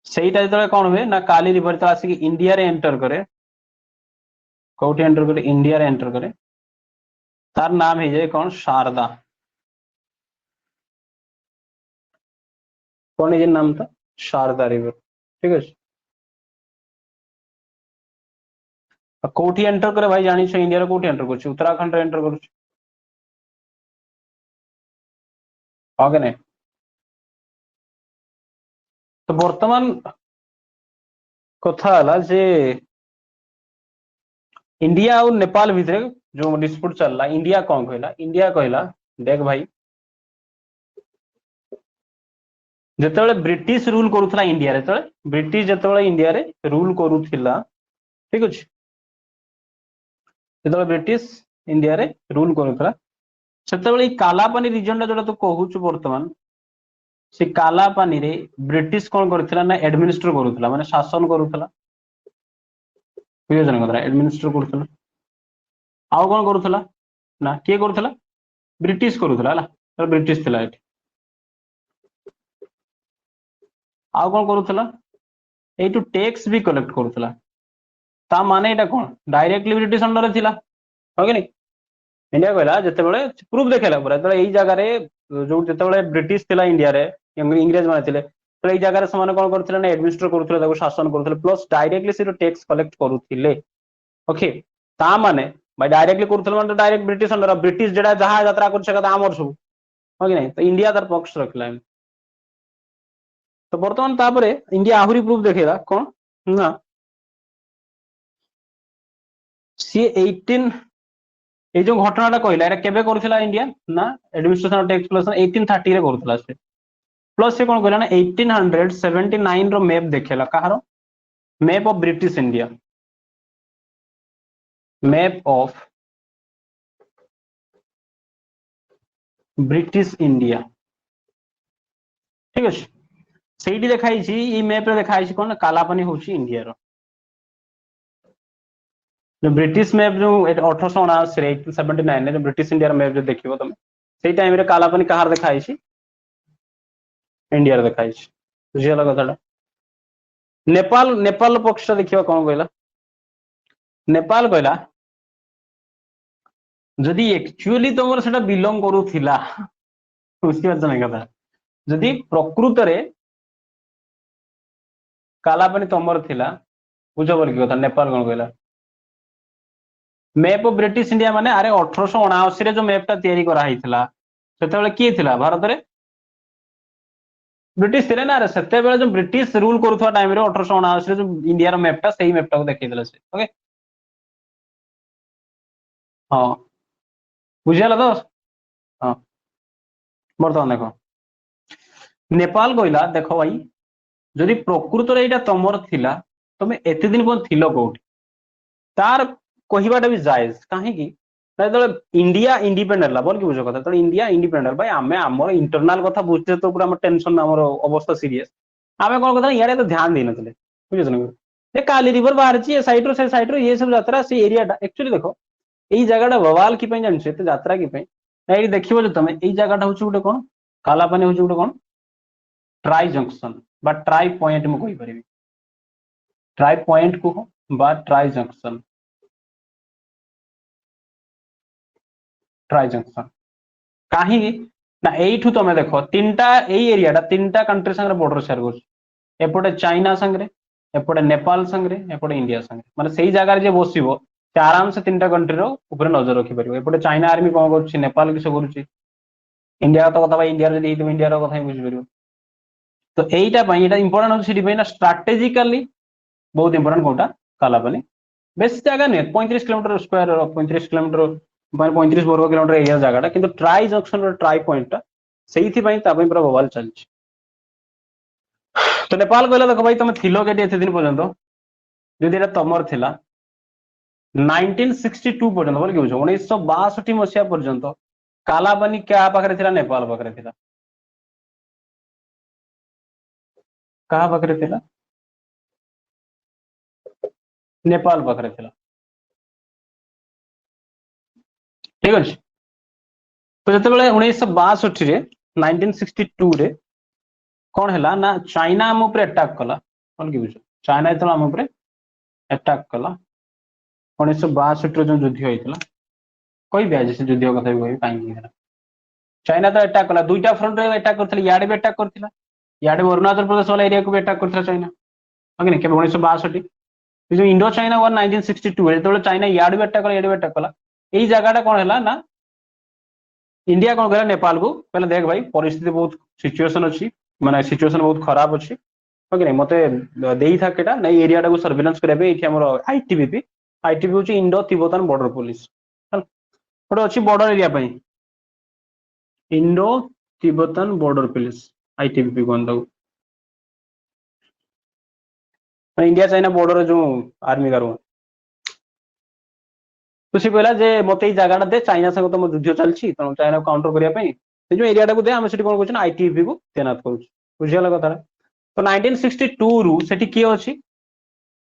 सेटा जो कौन हुए ना काली रिवर तो आसिक इंडिया रे एंटर करे कौटी एंटर करे इंडिया रे एंटर करे तार नाम हो जाए कौन शारदा कौन है नाम था शारदा रिवर ठीक है कौटी एंटर करे भाई जानी इंडिया रे कौटी एंटर कर उत्तराखंड रे एंटर कर नहीं तो वर्तमान कथा है जे इंडिया और नेपाल भितर जो डिस्प्यूट चलला इंडिया कौन कहला इंडिया कहला देख भाई जिते ब्रिटिश रूल करूला इंडिया रे ब्रिटिश जिते इंडिया रे रूल करूला ठीक अच्छे जो ब्रिटिश इंडिया रे रूल करूला से कालापानी रिजन टा जो कहूँ बर्तमान से कालापानी रे ब्रिटिश कौन करथिला ना एडमिनिस्टर करूला माने शासन करूला बुझन कथा एडमिनिस्टर करूला आउ कौन करूला ना किए करूला ब्रिटिश करूला हला ब्रिटिश थिला एठी आउ कौन करूला एटू टैक्स भी कलेक्ट करूला ता माने एटा कौन डायरेक्टली ब्रिटिश अंडर थिला हो कि नहीं इंडिया कहला जितेबाला प्रूफ देखेला पूरा तो यही जगह जो जितेबाला ब्रिटिश थिला इंडिया रे इंग्रेज माने थिले तो यही जगह से कौन करथिले ना एडमिनिस्टर करूथिले ताको शासन करूथिले प्लस डायरेक्टली से टैक्स कलेक्ट करूथिले ओके ता माने भाई डायरेक्टली करूथल माने डायरेक्ट ब्रिटिश अंडर ब्रिटिश जेडा जहां यात्रा कर सकता आमर सब हो कि नहीं तो इंडिया तार पक्ष रखला तो बर्तमान तापरे इंडिया आहुरी प्रूफ देखेला कौन ना सी 18 এই যে ঘটনাটা কইলা এটা কেবে করছিলা ইন্ডিয়া না এডমিনিস্ট্রেশন অফ এক্সপ্লোশন 1830 রে করছিলা সে প্লস সে কোন কইলা না 1879 रो मैप देखेला कहार map of British India map of British India ठीक আছে সেইটি দেখাইছি এই ম্যাপে দেখাইছি কোন কালাপানি হচ্ছে ইন্ডিয়ার जो ब्रिटिश मैप जो 1879 रे 1879 रे ब्रिटिश इंडिया मैप जो देखिबो तुम सेई टाइम रे कालापानी कहार देखाइछि इंडिया रे देखाइछि बुझियला कथाटा नेपाल नेपाल पक्ष देखिबा कोन कहला नेपाल कहला जदि एक्चुअली तुमर सेटा बिलोंग करूथिला बुझि पाछ ना कथा जदि प्रकृत रे कालापानी तुमर थिला बुझ बोल की कथा नेपाल कोन कहला मैप ऑफ ब्रिटिश इंडिया माने अरे 1879 रे जो मैपटा तयारी करा हितला सेते बेले की थिला भारत रे ब्रिटिश थिले ना रे सेते बेले जो ब्रिटिश रूल करूथवा टाइम रे 1879 रे जो इंडिया रो मैपटा सेही मैपटा को देखै देला से ओके हां बुझियाला तो हां बर्तमान देखो नेपाल कहला देखो भाई जदि प्रकृत रे एटा तमर थिला तमे एते दिन कोन थिलो कोठी तार कहवाटा भी जायज कहीं इंडिया इंडिपेंडेंट बोल कि बुझ कथा तो इंडिया इंडिपेंडेंट भाई आमे हमर इंटरनल कथा बुझते तो पूरा हमर टेंशन हमर अवस्था सीरियस आमे कोन कथा यार तो ध्यान देना चले बुझ न ये काली रिवर बाहर छी साइड रो से साइड रो ये सब यात्रा से एरियाटा एक्चुअली देखो एई जगहटा बवाल की पई जान से यात्रा की पई एई देखिबो जे तमे एई जगहटा होछ गुटे कोन कालापानी होछ गुटे कोन ट्राई जंक्शन बा ट्राई पॉइंट में कहि परिबी ट्राई पॉइंट को बा ट्राई जंक्शन ट्राई जंक्शन कहीं ना एठू तुम देख तीनटा एरियाटा तीनटा कंट्री संगे बॉर्डर शेयर कर एपटे चाइना संगे एपटे नेपाल संगे एपटे इंडिया संगे माने सही जगह जे बसिबो से आराम से तीनटा कंट्री रो ऊपर नजर रखि परिबो एपटे चाइना आर्मी कोन करछि नेपाल किस करूछि इंडिया तो कथा भाई इंडिया रे देइतो इंडिया रो कथा ही बुझि परिबो तो एटा पई एटा इंपोर्टेंट होछि सिटी पई ना स्ट्रेटेजिकली बहुत इंपोर्टेंट कोटा कालापानी बेस जगह ने 35 किलोमीटर स्क्वायर 35 किलोमीटर 35 वर्ग किलोमीटर एरिया जगह किंतु ट्राई जंक्शन ट्राई पॉइंट से पूरा बवाल चलछि तो नेपाल कहला देखो भाई तुम थिलो केटी एते दिन पर्यंत जदि एटा तमर थिला 1962 पर्यंत बोल कि बुझो 1962 मसिया पर्यंत कालापानी क्या पाखरे थिला नेपाल पाखरे थिला कहा पाखरे थिला नेपाल पाखरे थिला ठीक अछि तो जते बेले 1962 रे 1962 रे कौन है ना चाइना आम ऊपर अटैक कला कौन कि बुझ चाइना जो आम ऊपर अटैक कला 1962 जो युद्ध होता कह आज से युद्ध कथा भी कह कहीं चाइना तो अटैक कला दुईटा फ्रंट रे अटैक करथिला याडे भी अटैक करथिला याडे अरुणाचल प्रदेश वाला एरिया को भी अटैक करथिला चाइना ओके नहीं केबे 1962 जो इंडो चाइना वार 1962 जो चाइना याडे भी अटैक कला याडे भी अटैक कला एई जगहटा कौन है ना इंडिया कौन कहला नेपाल को पहले देख भाई परिस्थिति बहुत सिचुएशन अच्छी माने सिचुएशन बहुत खराब अच्छी ओके नहीं मते देई था केटा नहीं एरियाटा को सर्वेलेंस करबे एठी हमर आईटीबीपी आईटीबी होची इंडो तिब्बतन बॉर्डर पुलिस गोटे अच्छी बॉर्डर एरिया पई Indo Tibetan border police ITBP कहन इंडिया चाइना बॉर्डर जो आर्मी गारो तो सी कहला जे मते जगह दे चाइना संग तो युद्ध चलछि तो चाइना को काउंटर करिया पई से जो एरियाटा को दे हम सेठी कोन कहछन आईटीबी को तैनात करू बुझियाला कथा तो 1962 रु सेठी की अछि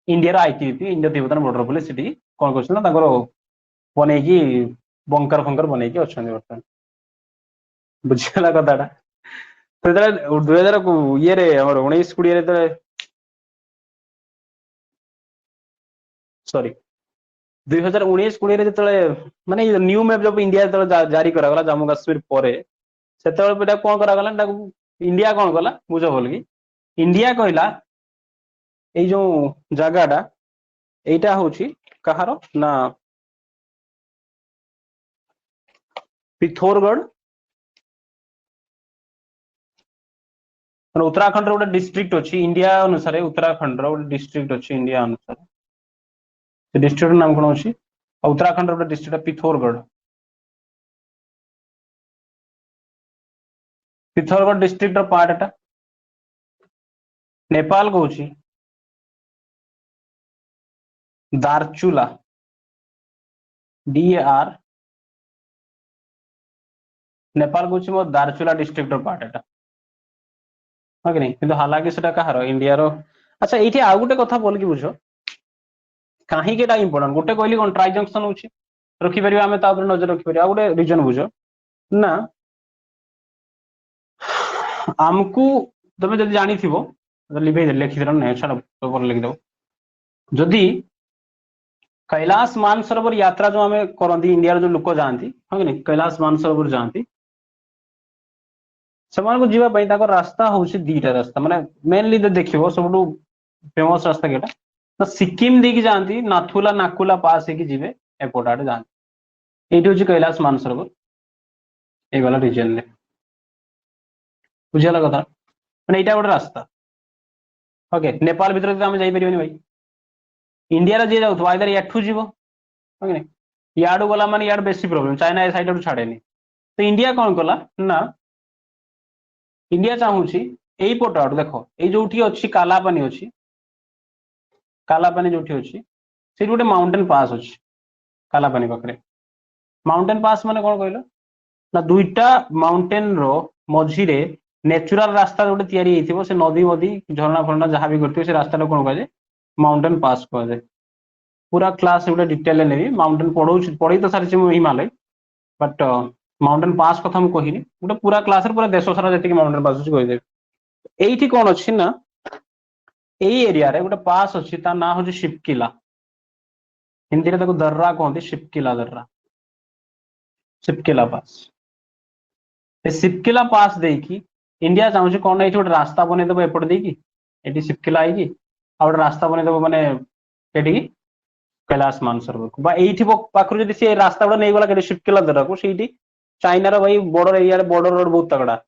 इंडिया रो ITB India Tibetan border police सेठी कोन कहछन ताकर बनै की बंकर फंकर बनै की अछन वर्तमान बुझियाला कथाटा तो 2000 ये रे हमर 19 20 रे तो सॉरी 2019 20 जो माने न्यू मैप जब इंडिया जो जारी करागला जम्मू काश्मीर पर से कौन करागला इंडिया कौन कला बुझ भल कि इंडिया कहला ये जो जगहटा एटा हूँ कहार ना पिथौरगढ़ उत्तराखंड गोटे डिस्ट्रिक्ट अच्छी इंडिया अनुसार उत्तराखंड गोटे डिस्ट्रिक्ट अच्छी इंडिया अनुसार डिस्ट्रिक्ट नाम कौन अच्छी उत्तराखंड गोटे district Pithoragarh Pithoragarh district part एटा Nepal Cauchy Darchula DAR Nepal Cauchy मो दारचूला डिस्ट्रिक्ट पार्ट एटा ओके नहीं किंतु हालांकि सेटा कहार इंडिया रो अच्छा एठी आ गुटे कथा बोल कि बुझो काहे केटा इंपोर्टेंट गुटे कहली कोन ट्राई जंक्शन होची रखि परिबा हमें ता ऊपर नजर रखि परिबा आ गुटे रीजन बुझो ना आमको तमे जदि जानी थिबो लिखि दे ना छाड़ पेपर लिखि दो जदि कैलाश मानसरोवर यात्रा जो हमें करती इंडिया जो लोक जाती हाँ कि कैलाश मानसरोवर जाती से रास्ता हूँ दीटा रास्ता माने मेनली देखो सब फेमस रास्ता केटा ना सिक्किम देकी जाती नाथुला नाकुला पास होगी जीवे एपट आड़े जाती ये हूँ कैलाश मानसरोवर ये वाला रीजन में बुझीगला कथा मैंने यहाँ गोटे रास्ता ओके नेपाल भीतर आम जापर भाई इंडिया जी जाऊ आइदर एठू जीव याडू गला माने याड बेसी प्रॉब्लम चाइना ए साइड छाड़े तो इंडिया कौन कला ना इंडिया चाहूँगी यही पट आड़ देख ये जो अच्छी कालापानी अच्छी कालापानी जो अच्छी से गोटे माउंटेन पास अच्छी कालापानी पाखे माउंटेन पास माने कौन कहल ना दुईटा माउंटेन रो मझीरे नेचुरल रास्ता गोटे तैयारी से नदी मदी झरणा फरणा जहाँ भी करते रास्ता कौन कहे माउंटेन पास कहे पूरा क्लास गोटे डिटेल नेबी माउंटेन पढ़ी तो सारी हिमालय बट माउंटेन पास कथा मुझे कहनी गोटे पूरा क्लास पूरा देश सारा जी माउंटेन पास अच्छी कहीदेवी एठी कौन अच्छी ना यही एरिया रे गोटे पास अच्छी ता ना हूँ शिवकिला हिंदी में दर्रा कहते शिवकिला दर्रा शिवकिला पास शिवकिला पास देकी इंडिया चाहूँ कौन ये गोटे रास्ता बनईदेव एपट देकी ये शिवकिला आई आ गए रास्ता बनईदेव माने ये कैलाश मानसरोवर को पाखर जब सी रास्ता गुड़ा नहीं गला शिवकिला दर्रा को चाइनार भाई बॉर्डर एरिया बॉर्डर रोड बहुत तगड़ा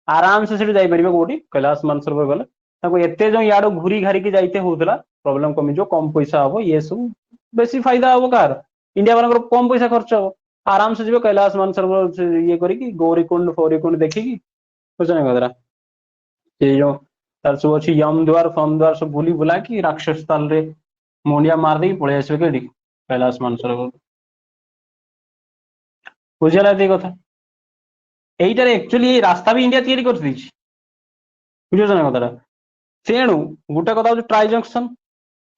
आराम से जापर कौटी कैलाश मानसरोवर गले एत जो याद घूरी घारिकी जाइते होता प्रोब्लेम कमिज कम पैसा हम ये सब बेसी फायदा हम कार इंडिया मान कम पैसा खर्च हम आराम से जी कैलाश मानसरोवर ये करी गौरीकुंड फौरीकुंड देखिकी बुझे कदरा ये जो तार सब अच्छी यमद्वार फमद्वार सब बुली बुला कि राक्षस ताल रे मुंडिया मार दे पलि आसवे कहीं कैलाश मानसरोवर बुझीगला ये कथा यहीटार एक्चुअली रास्ता भी इंडिया तैयारी कर बुझे ना कथा तेणु गोटे कथा हूँ ट्राई जंक्शन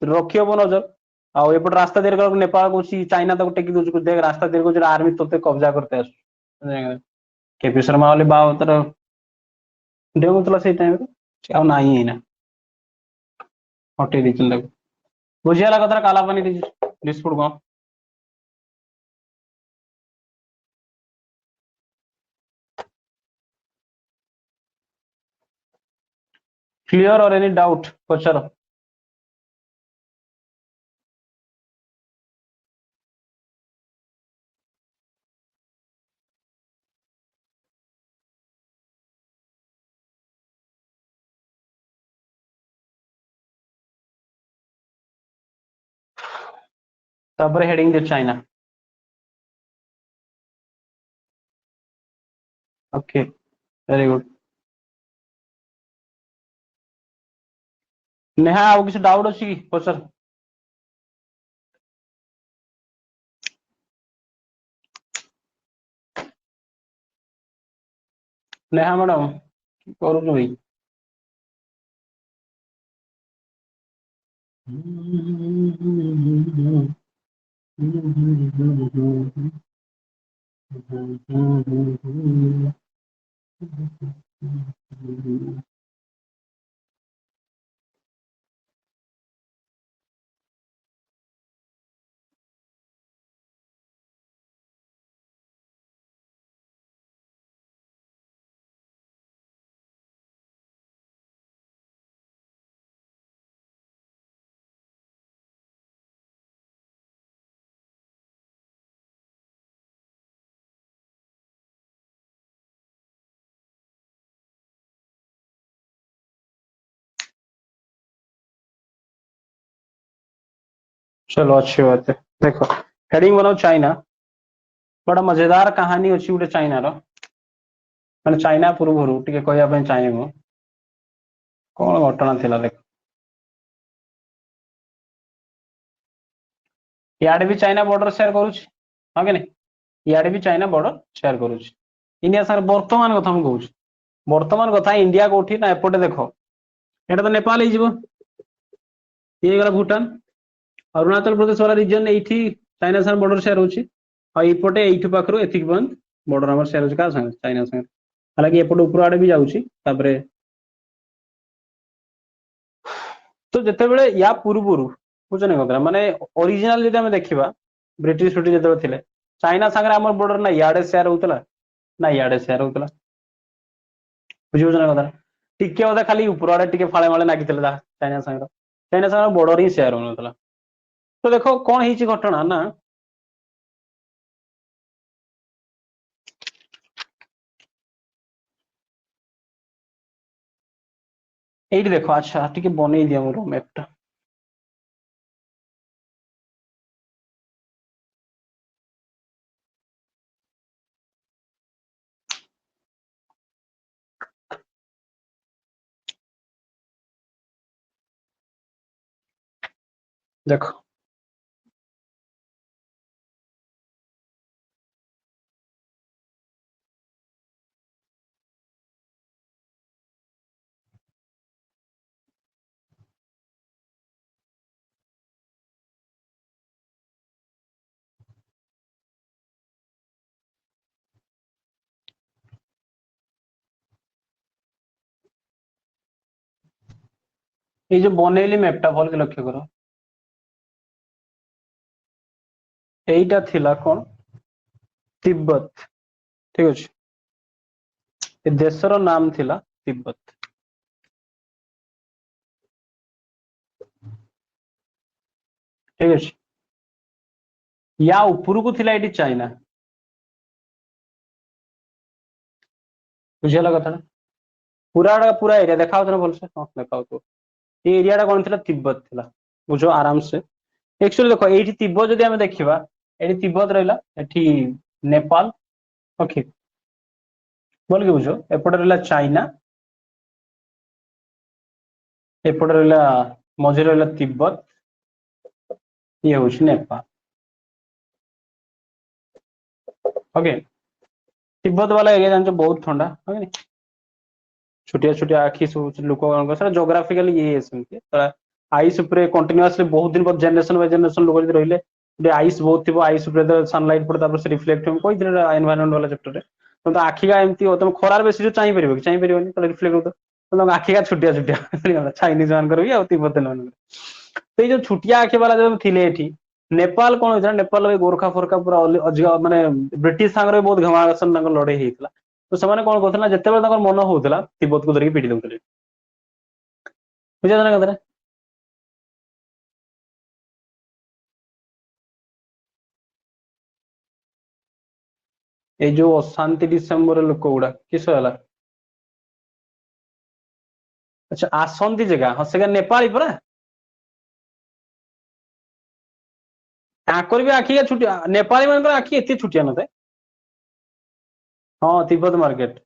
रखी हम नजर आउट रास्ता तैयारी कर नेपाल कौन चाइना तक टेकी दूसरी देख रास्ता तैयारी कर आर्मी तो कब्जा करते आस केपी शर्मा वाले बाव तर डेगुला से टाइम ना हटे देते बुझीगला कथा कालापानी डिस्प्यूट कौन क्लियर और एनी डाउट पचार तब हेडिंग दे China okay very good Neha आउ किसी डाउट अच्छी कि पचार नेहा मैडम करू भाई चलो अच्छी बात है। देखो हेडिंग बनाओ चाइना। बड़ा मजेदार कहानी अच्छी गोटे चाइनार मैंने चाइना पूर्व टे कहवाई चाहिए कौन घटना थिला देख इे भी चाइना बॉर्डर शेयर करुच्ची हाँ कि नहीं इे भी चाइना बॉर्डर शेयर करुच्ची इंडिया सागर वर्तमान कथा मुझे कहूँ वर्तमान कथा इंडिया कौटी ना एपटे देख एटा तो नेपाल ये गला भूटान अरुणाचल प्रदेश वाला रिजन ये चाइना सागर बॉर्डर शेयर होची आईपटे ये पाखर एतिक बंद बॉर्डर आम शेयर क्या चाइना सागर हालांकि एपटे ऊपर आड़े भी जाऊँगी तो जिते बड़े या पूर्वर बुझे कथा माने ओरिजिनल जो देखा ब्रिटिश ब्रिटिश जो थे चाइना सागर आम बॉर्डर ना इे सेयार होता ना इे सेयार होता बुझे कथा टिके बोधे खाली ऊपर आड़े टे फाड़े माड़े लगी चाइना सागर बॉर्डर ही सेयार होना तो देखो कौन है घटना ना ये देखो अच्छा टे बनई दिया मोर मैपटा देखो ये जो बनईली मैपटा भल के लक्ष्य कर यहीटा थिला कौन तिब्बत ठीक अच्छे देशर नाम थिला तिब्बत ठीक अच्छे या ऊपर को थिला ये चाइना बुझेगा कथा पूरा पूरा एरिया देखा भलसे हाँ देखा तो ये एरिया कौन थिला तिब्बत थिला बुझ आराम से एक्चुअली देखो ये तिब्बत जदि देखा ये तिब्बत रहा नेपाल ओके बोल के बुझ एपटे रहा चाइना एपटे रहा मझे रहा तिब्बत ये हूँ नेपाल ओके तिब्बत वाला एरिया जान बहुत ठंडा है छोटिया छोटिया आखि सब लोक जोग्राफिकली ये आईस कंटिन्यूअसली बहुत दिन पर जनरेशन बाय जनरेशन लोग रही आईस बहुत थी आईस सनलाइट पड़े से रिफ्लेक्ट कही एनवायरमेंट वाला चैप्टर तो आखिका एमती तुम खरार बेस चाहिए पार कि चाहिए रिफ्लेक्ट होता तुम आखिका छुटिया छुटिया चाइनीज मान भी आ तिब्बत मान तो ये जो छुटिया आखि वाला जो थे नेपाल कौन होता नेपाल गोरखा फोरखा पूरा अधिक माने ब्रिटिश सांगे बहुत घमासन लड़े होता तो से कौन करते जिते मन होता तिब्बत को धरिकी पिटी दौले बुझे कथा ये जो अशांति डिसेम्बर लोक गुड़ा किस अच्छा आसंती जगह हाँ से नेपाली परा भी आखिका छुटिया नेपाली मान आखि एत छुटिया न हाँ तिब्बत मार्केट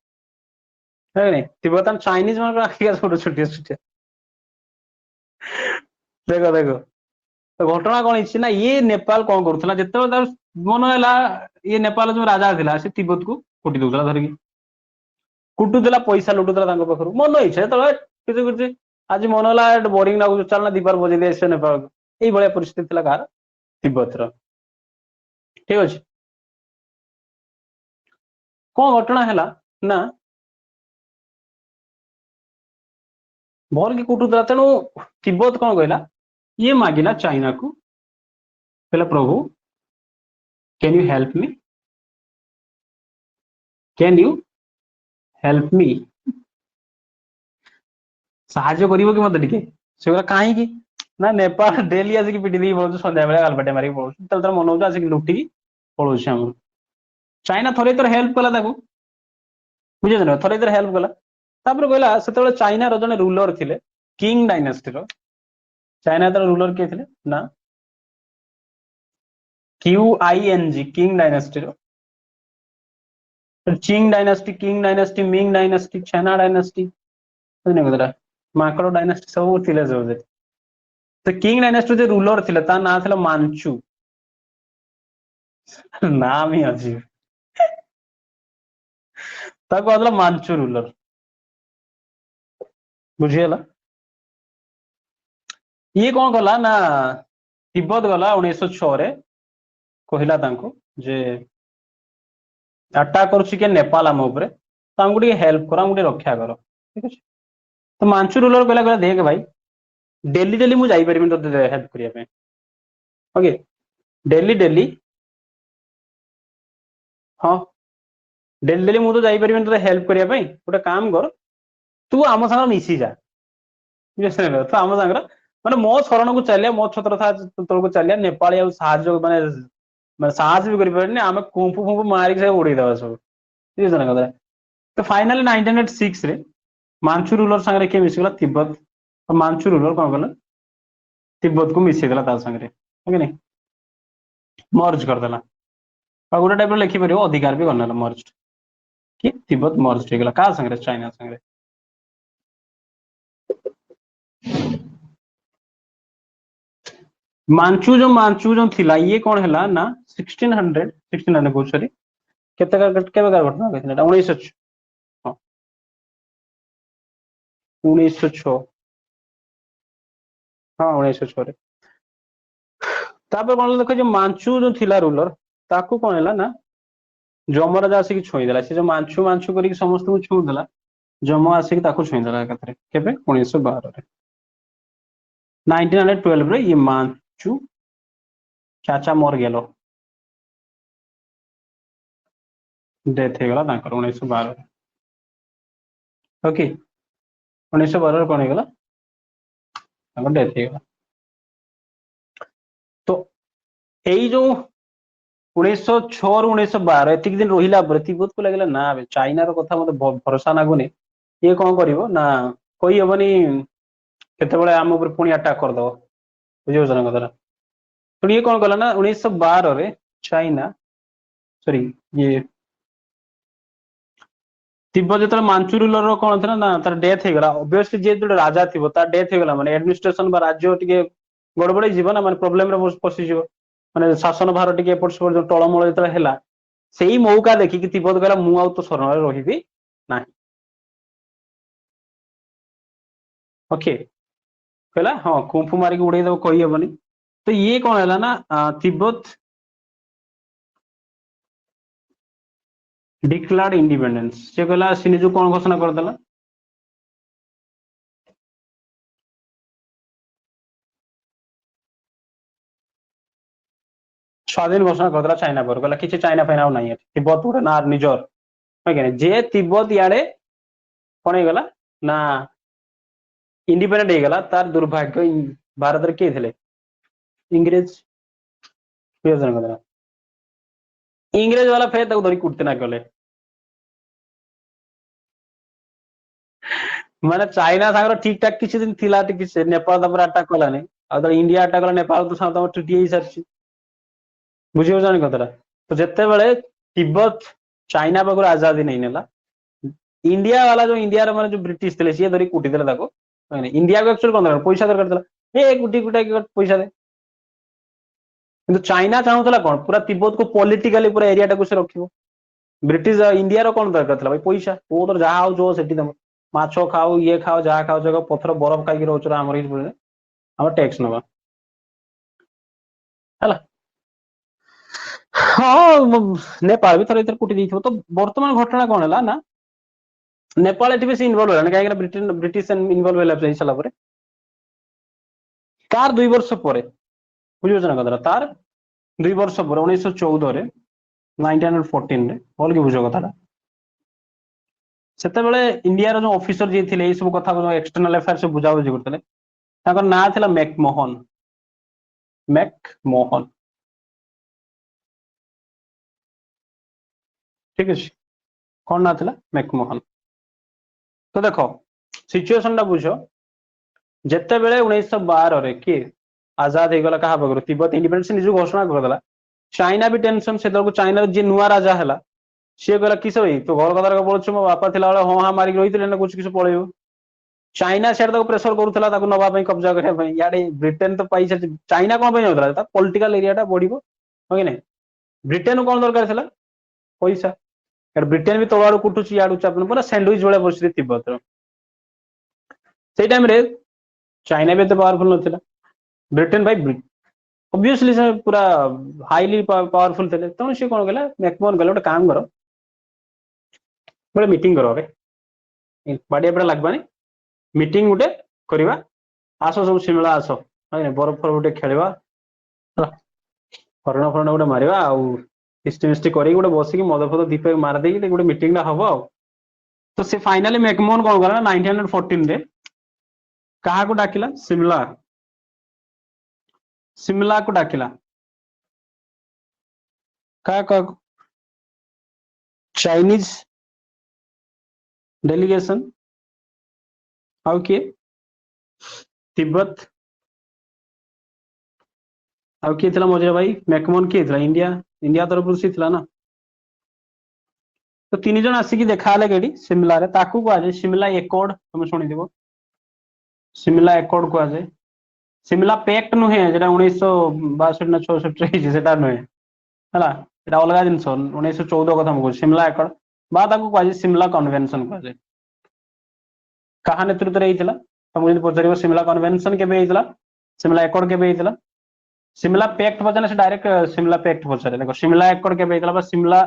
है नहीं तिब्बत चाइनीज मान आखिका छोट छुटिया छुटिया देखो देखो तो घटना कौन ना ये नेपाल कौन करूला जिते मन है ये नेपाल जो राजा था से तिब्बत को कुटी दूसरा धरिकी कुटुला पैसा लुटुला पाखर मन इच्छा किसी आज मन है बोरिंग लगुच चलना दीपार बजे दे नेपाल ये भाया परिस्थिति कह तिब्बत ठीक अच्छे कौन घटना है ना भल कि कुटुला तेणु तिब्बत कौन कहला ये मागिला चाइना को कहला Prabhu can you help me can you help me साहाଯ୍ୟ କରିବ कि मत टे कहीं ना नेपाल डेली आसिक पिटी दी पड़ो सन्ध्या बेले गालपाटे मारिक पड़ो तर मन हो आसिक लुटिकी पड़ो आम चाइना थरे थर हेल्प कला बुझे ना थरे थर हेल्प कला कहला से चाइना जड़े रूलर थे किंग डायनेस्टी चाइना रूलर किए थे ना QING किंग डायनास्टी रो Qing dynasty Ming dynasty China dynasty बुझने कतरा माकड़ डायनास्टी सब थिले सब तो किंग डायनास्टी जो रूलर थिले ता ना थिला मानचू नाम ही अजीब ताको आदला मानचू रूलर बुझिएला ये कौन कला ना तिब्बत गला 1906 रे कहला तांको जे अटैक करूची के नेपाल आम ऊपर तो हमको ଟିକେ हेल्प करो हमको रक्षा करो ठीक है तो मानचू रूलर कहला कहला देख भाई डेली डेली मु जाई परिबिन तो हेल्प करिया पे ओके डेली डेली हाँ डेली डेली मु तो जाई परिबिन तो हेल्प करिया पे गोटे काम कर तू आम संग मिसी जा बुझिस तो आम संग माने मो शरण को चलिया मो छत्र था तोल को चलिया नेपाली आ साहाଯ୍य माने माने साहस भी करि परने आमे कुंफु फुंफु मारी से उड़ी दवा सब बुझिस ना कदरा तो फाइनली 1906 रे मानचू रूलर संगे के मिसी गला तिब्बत और मानचू रूलर कौन गला तिब्बत को मिसी देला ता संगे ओके नहीं मर्ज कर देला और गोटे टाइप लिखि परियो अधिकार भी करना मर्ज कि तिब्बत मर्ज हो गला का संगे चाइना संगे मानचू जो थिला ये कौन हैला ना 1600 को सॉरी केते का केबे का घटना कहथिला 1906 हां 1906 हां 1906 रे तापर कौन देखो जो मानचू जो थिला रूलर ताकू कौन हैला ना जमराजा आसिक छुई देला से जो मानचू मानचू करी समस्त को छुई देला जम आसिक ताकू छुई देला एकथरे केबे 1912 रे 1912 रे ये मानचू चाचा मर गेलो डेथ हो गला तांकर 1912 रे ओके 1912 रे कोन हो गला तांकर डेथ हो गला तो एई जो 1906 रु 1912 एतिक दिन रहिला पर तिब्बत को लागला ना चाइना रो कथा मते भरोसा नागुनी ये कौन करिवो ना कोई हबनी केते बळे आम ऊपर पुणी अटैक कर दो बुझियो जना कदरा तो ये कौन कला ना 1912 रे चाइना सॉरी ये तिब्बत जो मानचू रूलर रो कौन था ना तार डेथ हो गला ऑब्वियसली जे जो राजा थिबो तार डेथ हो गला माने एडमिनिस्ट्रेशन बा राज्य टिके गड़बड़ी जीवन माने प्रॉब्लम रे पसी जीवो माने शासन भार टिके एपट सेपट जो टळमळ जतरा हैला सेही मौका देखि कि तिब्बत गला मु आउ तो शरण रे रहिबी नाही ओके कहला हां कुंफु मारी के उड़े दो कहि हबनी तो ये कौन हैला ना तिब्बत डिक्लेयर्ड इंडिपेंडेंस से कहला से निजु कौन घोषणा कर देला स्वाधीन घोषणा कर देला चाइना पर कहला किछि चाइना फाइना नाही है तिब्बत उड़े ना निजर ओके जे तिब्बत याडे कौन हो गला ना इंडिपेंडेंट हो गला तार दुर्भाग्य भारत रे के थिले इंग्रेज प्रियजन कदरा इंग्रेज वाला फेर तक धरी कुटते ना गले माने चाइना सागर ठीक ठाक किसी दिन थिला टिक से नेपाल तपर अटैक कला नै आ इंडिया अटैक कला नेपाल तो साथ ट्रीटी ही सरछि बुझियो जानि कतरा तो जत्ते बेले तिब्बत चाइना पाखर आजादी नहीं नेला इंडिया वाला जो इंडिया रे माने जो ब्रिटिश थिले से धरी कुटी देला ताको इंडिया को एक्चुअली कोन पैसा दरकार देला ए कुटी कुटा के पैसा दे किंतु चाइना चाहूला कौन पूरा तिब्बत को पॉलिटिकली पूरा एरिया टाको से रखिबो ब्रिटिश इंडिया रो कौन दरकार था भाई पैसा तो तो जहाँ हो जो सेठी दम माछ खाओ ये खाओ जहाँ खाओ जगह पथर बरफ खाई रोच आमर आम टैक्स नवा है हाँ नेपाल भी थोड़ा इधर कुटी दी तो वर्तमान घटना कौन है ना नेपाल एटी बेसी इनवॉल्व है कहीं ब्रिटेन ब्रिटिश इनवॉल्व है सारा पर तार 2 वर्ष पर बुझे ना कदरा तार 2 वर्ष पर 1914 रे 1914 रे बोल के बुझ कथा सेतेबेले इंडिया जो ऑफिसर जे थिले ए सब कथा एक्सटर्नल अफेयर से बुझा बुझी करते ताकर ना थिला मैकमोहन ठीक है कौन ना थिला मैकमोहन तो देखो सिचुएशन टा बुझो जेते बेले 1912 रे कि आजाद हो गला कहा बगर तिब्बत इंडिपेंडेंस निजु घोषणा कर देला चाइना भी टेंशन से चाइना जी नुआ राजा है सी कहला किस भाई तो घर कथा पड़ू मो बापा थी हाँ हाँ मारिक रही कुछ किस पलैब चाइना सियाड़े प्रेसर करूला ना कब्जा करने इे ब्रिटेन तो पाई चाइना कौन जाता पॉलिटिकल एरिया बढ़ो हाँ कि ब्रिटेन कौन दरकार पैसा ब्रिटेन भी तलू कुटुची याड़ू चापुन पूरा सैंडविच भाया परिस्थिति तिब्बत से टाइम रे चाइना भी एत पावरफुल ना ब्रिटेन भाई ऑब्वियसली से पूरा हाईली पावरफुल थे तेणु सी कौन कला मैकमोहन कहले गोटे काम कर गोटे मीटिंग कर बाड़िया पड़ा लगवानी मीटिंग गोटे करवा आस सब शिमला आस बरफ फरफ गोटे खेलवा हरण फरण गोटे मारवा आष्टि मिष्टि कर गोटे बसिक मद फद दीप मारदे गोटे मीटिंग हम तो से फाइनाली मैकमोहन कौन कला 1914 रे क्या डाकिला शिमला शिमला को डाकिला क्या चाइनीज डेलीगेशन आउ किए तिब्बत आउ किए थिला मझे भाई मैकमोहन किए थिला इंडिया इंडिया तरफ से थिला ना तो तीन जन आसिक देखा कि शिमला रे ताकू कहुए शिमला एकॉर्ड तुम शुणी शिमला एकॉर्ड कहुए शिमला पैक्ट नुहे जो 1962 ना 66 से नुहे है अलग जिन 1914 कथा मुझे शिमला एकॉर्ड कहुए शिमला कन्वेंशन कहुए क्या नेतृत्व में तुमको पचार शिमला कन्वेंशन के शिमला एकॉर्ड के शिमला पैक्ट पचारे से डायरेक्ट शिमला पैक्ट पचारे देखो शिमला एकॉर्ड के शिमला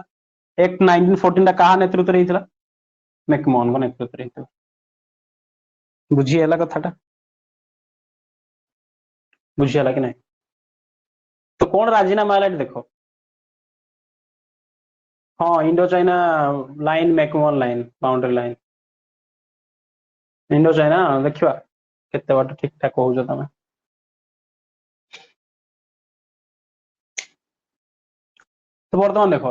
एक्ट 1914 क्या नेतृत्व में मैकमोहन को नेतृत्व में बुझीगला कथाटा बुझीगला कि नहीं तो कौन राजीनामा है देख हाँ Indo China line McMahon line boundary line Indo China देखा केते बाट ठीक ठाक कहूच तुम तो बर्तमान देख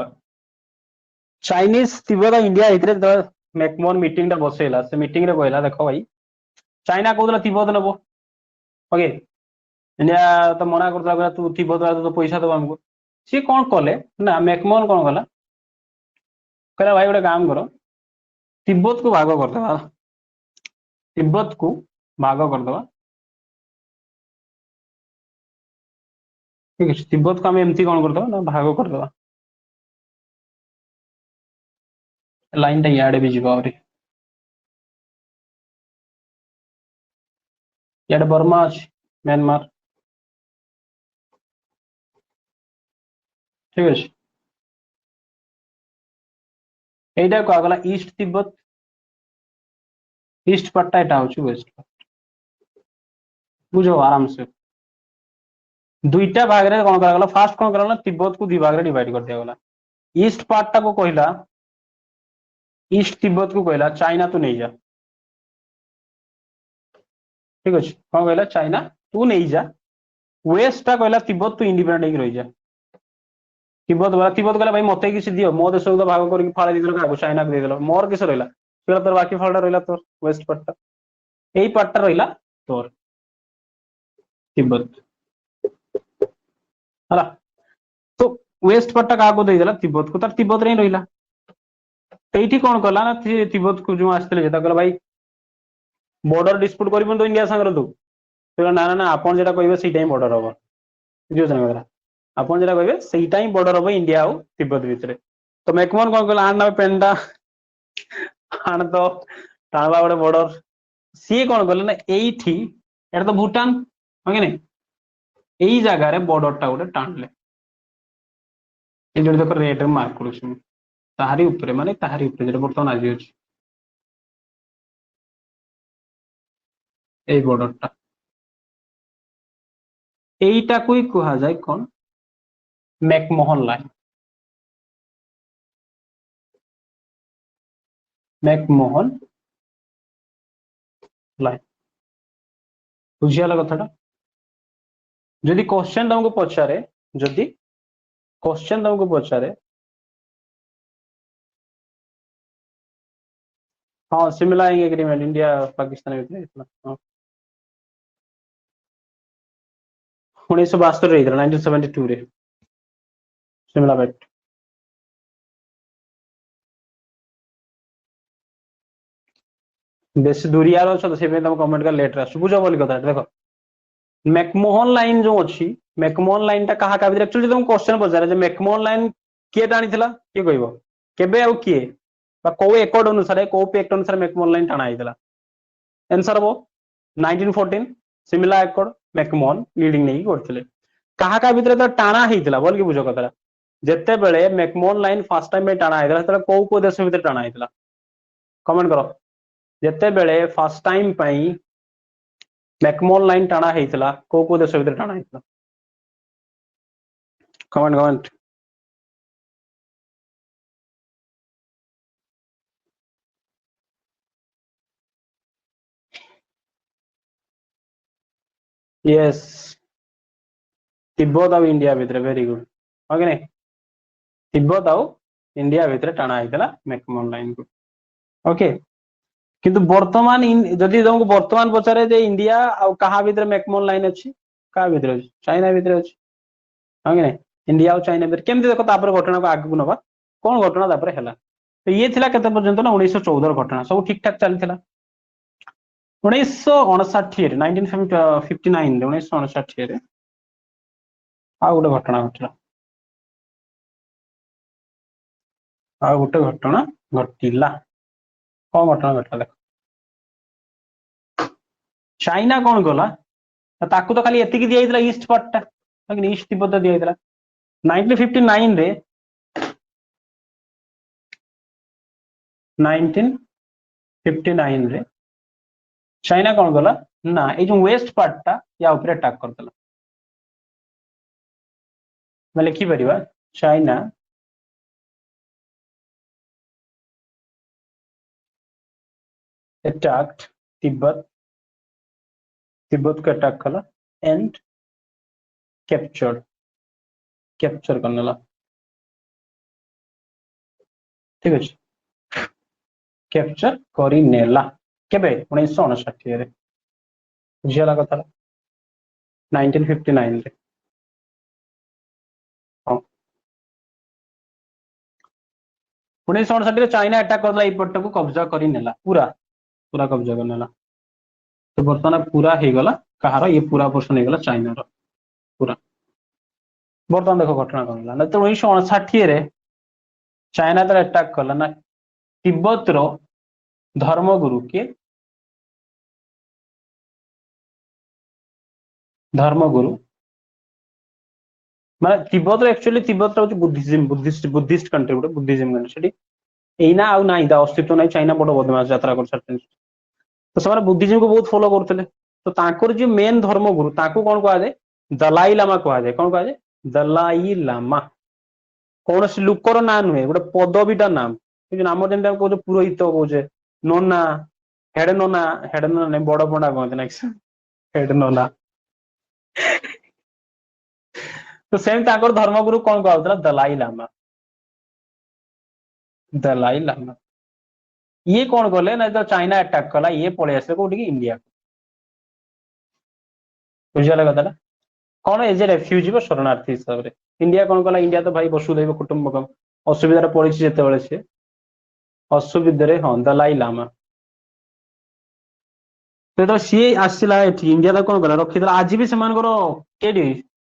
चाइनीज तिब्बत इंडिया होते मैकमोहन मीटिंग बसैला से मीटिंग रे कहला देख भाई चाइना कहला तिब्बत नब ओके इंडिया तो मना कर तू तिब्बत तो पैसा दब आमको सी कौन कले ना मैकमोहन कौन कला कहला भाई गोटे काम कर तिब्बत को भाग करदे तिब्बत को भाग करदे ठीक है तिब्बत को आम एमती कौन करदे ना भाग करदे लाइन टा इे भी जीव इे बर्मा अच्छी म्यांमार ठीक अच्छे यहीटा कहगला ईस्ट तिब्बत ईस्ट पार्टा यहाँ हूँ वेस्ट पार्ट बुझ आराम से दुईटा भाग में कौन करा फास्ट कौन करा तिब्बत को दी भाग में डिवाइड कर दिया गला ईस्ट पार्टा को कहला ईस्ट तिब्बत को कहला चाइना तू नहीं जा ठीक अच्छे कौन कहला चाइना तू नहीं जा वेस्ट टा कहला तिब्बत तू इंडिपेंडेंट रही जा तिब्बत कहला भाई मत किसी दियो मो देश को भाग करके फाड़े दीदेल क्या चाइना को देदेल मोर किस रहा तोर बाकी फाड़ा रहा तोर वेस्ट पार्टा यही पार्टा रहा तोर तिब्बत है तो वेस्ट पार्टा क्या देदेला तिब्बत को तार तिब्बत रे रहा तो कौन कला ना तिब्बत को जो आसते कहला भाई बॉर्डर डिस्प्यूट कर तो इंडिया सागर तू तो ना ना आपन जो कहे से बॉर्डर हम बुझे आपन जो कहे से बॉर्डर हम इंडिया आउ तिब्बत भितर तो मैकमोहन कौन कहला आना पेनटा आण तो टाणवा गोटे बॉर्डर सी कौन कले ना ये तो भूटान हाँ कि नहीं यही जगार बॉर्डर टा गोटे टाणले ये देख रेड मार्क कर ताहारी ऊपर माने ताहारी ऊपर जो बर्तमान आज अच्छी এই বর্ডরটা এইটাকুই কুহা যায় কোন मैकमोहन लाइन मैकमोहन लाइन बुझीगला कथाटा जदि क्वेश्चन तुमको पचारे जदि क्वेश्चन तुमको पचारे हाँ शिमला एग्रीमेंट इंडिया पाकिस्तान 1972 1972 रे सिमला बेट बेस दूरियार अच्छ तो से तुम कमेंट कर लेट आस बुझ बोली कथा देख मैकमोहन लाइन जो अच्छी मैकमोहन लाइन टा कहा का एक्चुअली तुम क्वेश्चन पचारे जे मैकमोहन लाइन किए टाणी किए कहब केबे आउ किए को एकड़ अनुसार को एक्ट अनुसार मैकमोहन लाइन टाणा होता आंसर हम 1914 सिमला एकड़ मैकमोहन लीडिंग नहीं करते कहा का भितर तो टाणा होता बोल कि बुझ कथा जिते बेले मैकमोहन लाइन फर्स्ट टाइम टाणा होता को देश भितर टाणा होता कमेंट करो जिते बेले फर्स्ट टाइम मैकमोहन लाइन टाणा होता को देश भितर टाणा होता कमेंट कमेंट यस तिब्बत आउ इंडिया भितर वेरी गुड ओके नहीं तिब्बत आउ इंडिया भितर टाणा होता मैकमोहन लाइन को ओके किंतु वर्तमान जदि तुमको वर्तमान पचारे जे इंडिया आउ कहा भितर मैकमोहन लाइन अच्छी कहा भितर अच्छी चाइना भितर अच्छी ओके नहीं इंडिया आउ चाइना भितर केमती देखो तापर घटना को आगु नबा कौन घटना तापर हैला तो ये थिला केते पर्यंत ना 1914 घटना सब ठीक ठाक चलथिला 1959 रे 1959 रे 1959 रे आ गोटे घटना घटला आ गोटे घटना घटिला कौन घटना घटला देख चाइना कौन गला ताकू तो खाली एतिकी दिया जाइतला ईस्ट पार्ट टा लेकिन ईस्ट तिब्बत दिया जाइतला 1959 रे 1959 रे चाइना कौन गला ना ये जो वेस्ट पार्ट टा या ऊपर अटैक करतला मैं लिखि परिबा चाइना attacked तिब्बत को अटैक कला एंड कैप्चर करने ला ठीक अच्छे कैप्चर करी नेला केबे 1959 रे बुझियाला कथा 1959 रे 1959 रे चाइना अटैक करला ई पट्ट को कब्जा करी नेला पूरा पूरा कब्जा करने ला तो बर्तमान पूरा हो गला कहार ये पूरा पोर्शन हो गला चाइना रो पूरा बर्तमान देखो घटना कौन ना तो 1959 रे चाइना तो अटैक कला ना तिब्बत रो धर्मगुरु के धर्मगुरु माने तिब्बत रो एक्चुअली तिब्बत रो बुद्धिस्ट कंट्री गुटे बुद्धिज्म कंट्री एना आउ नाही दा अस्तित्व नाही चाइना बड़ बदमाश यात्रा कर सकते तो से बुद्धिज्म को बहुत फॉलो करते तो तांकर जो मेन धर्मगुरु ताकू कौन कहा जाए दलाई लामा कहा जाए कौन कहा जाए दलाई लामा कौन से लुकर ना नुहे गोटे पदवीटा नाम नाम जमी कहे पुरोहित कहे नोना हेड नोना नहीं बड़ पंडा कहते ना हेड नोना तो सेम धर्मगुरु कौन कहा दलाई लामा दलाई लामा ये कौन कले ना जो चाइना अटैक कला ये पलि आस कौटी इंडिया बुझा कथा कौन एज ए रेफ्यूजी शरणार्थी हिसाब से इंडिया कौन कला इंडिया तो भाई वसुधैव कुटुंबकम असुविधार पड़ी जिते सी असुविधा हाँ दलाई लामा तो सी आसला इंडिया तो कौन कला रखीद आज भी से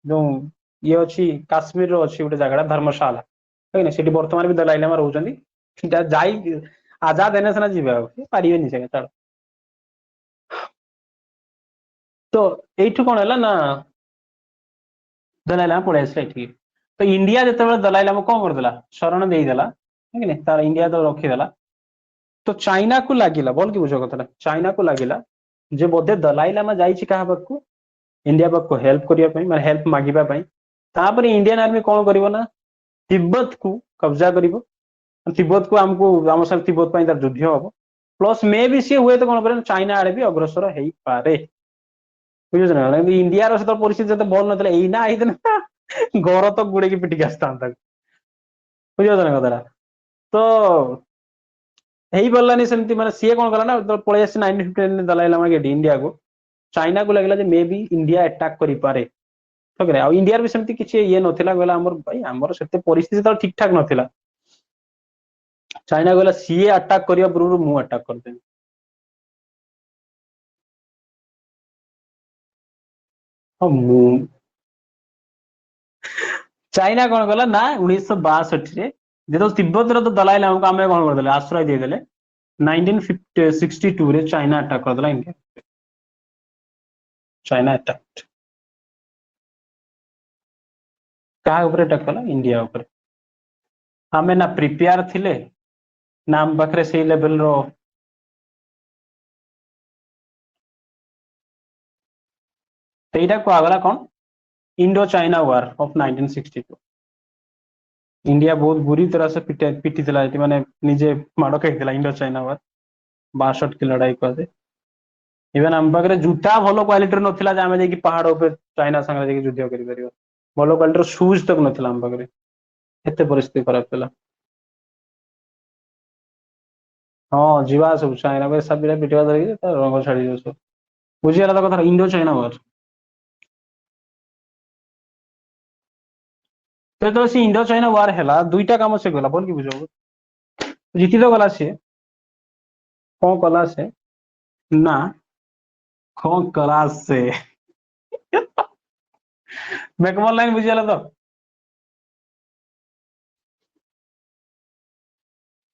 जो ये अच्छी काश्मीर अच्छी गोटे जगह धर्मशाला से बर्तमान भी दलाई लामा रोच आजाद एने सीना जी पारे से तो यू कौन है ना दलाई लामा पड़े आसला तो इंडिया जो दलाई लामा कौन करदेला शरण देदेला है तार इंडिया तो रखीदेला तो चाइना को लगिला बोल कि बुझ कथा चाइना को लगिला जे बोधे दलाई लामा जाइछि कहा पाखु इंडिया पाखु हेल्प करने माने हेल्प मागिबा पई तापर इंडियन आर्मी कौन करिवो ना तिब्बत को कब्जा करिवो तिब्बत को हमको आम साथ तिब्बत तार युद्ध हम प्लस मे भी सी हुए तो कौन कर चाइना आड़े भी अग्रसर हो पारे बुझे ना इंडिया सहित परिस्थिति जो भल ना एना ना घर तो गुड़े की पिटिक आसता बुझे ना कथा तो यही पारानी सेमती माने सी कौन कला ना पलि आस 1959 दलाई लामा इंडिया को चाइना को लगे मे भी इंडिया अटैक करें ठीक है आ इंडिया भी सेमती किसी ये नथिला गला हमर भाई हमर सेते परिस्थिति तो ठीक ठाक नथिला चाइना गला सीए अटैक करिया पूर्व मु अटैक कर देनी हां मु चाइना कौन कला ना 1962 रे जेतो तिब्बत रो तो दलाई लामा को आमे कौन कर देले आश्रय दे देले 1962 रे चाइना अटैक कर देला इंडिया चाइना अटैक कहा ऊपर अटैक कला इंडिया ऊपर आमे ना प्रिपेयर थिले ना हम पाखरे सेही लेवल रो तेईटा कुआगला कौन Indo China war of 1962 India बहुत बुरी तरह से पिटी थिला माने निजे माड़ खाई इंडो चाइना वार 62 की लड़ाई कहते इवन आम पाखे जूता भल क्वालिटी नाला आम जा पहाड़ उपर चाइना सागर युद्ध कर भल क्वालिटी सुज तक नाला आम पाखे एत परिस्थिति खराब थी हाँ जीवा सब चाइना को सब पिटा धरिकी रंग छाड़ी सब बुझीगला तो कथा इंडो चाइना वार तो जो सी इंडो चाइना वार है दुईटा कम से गला बोल कि बुझ जीति तो गला सी कौन कला से ना कौन कला से मैकमोहन लाइन बुझीगला तो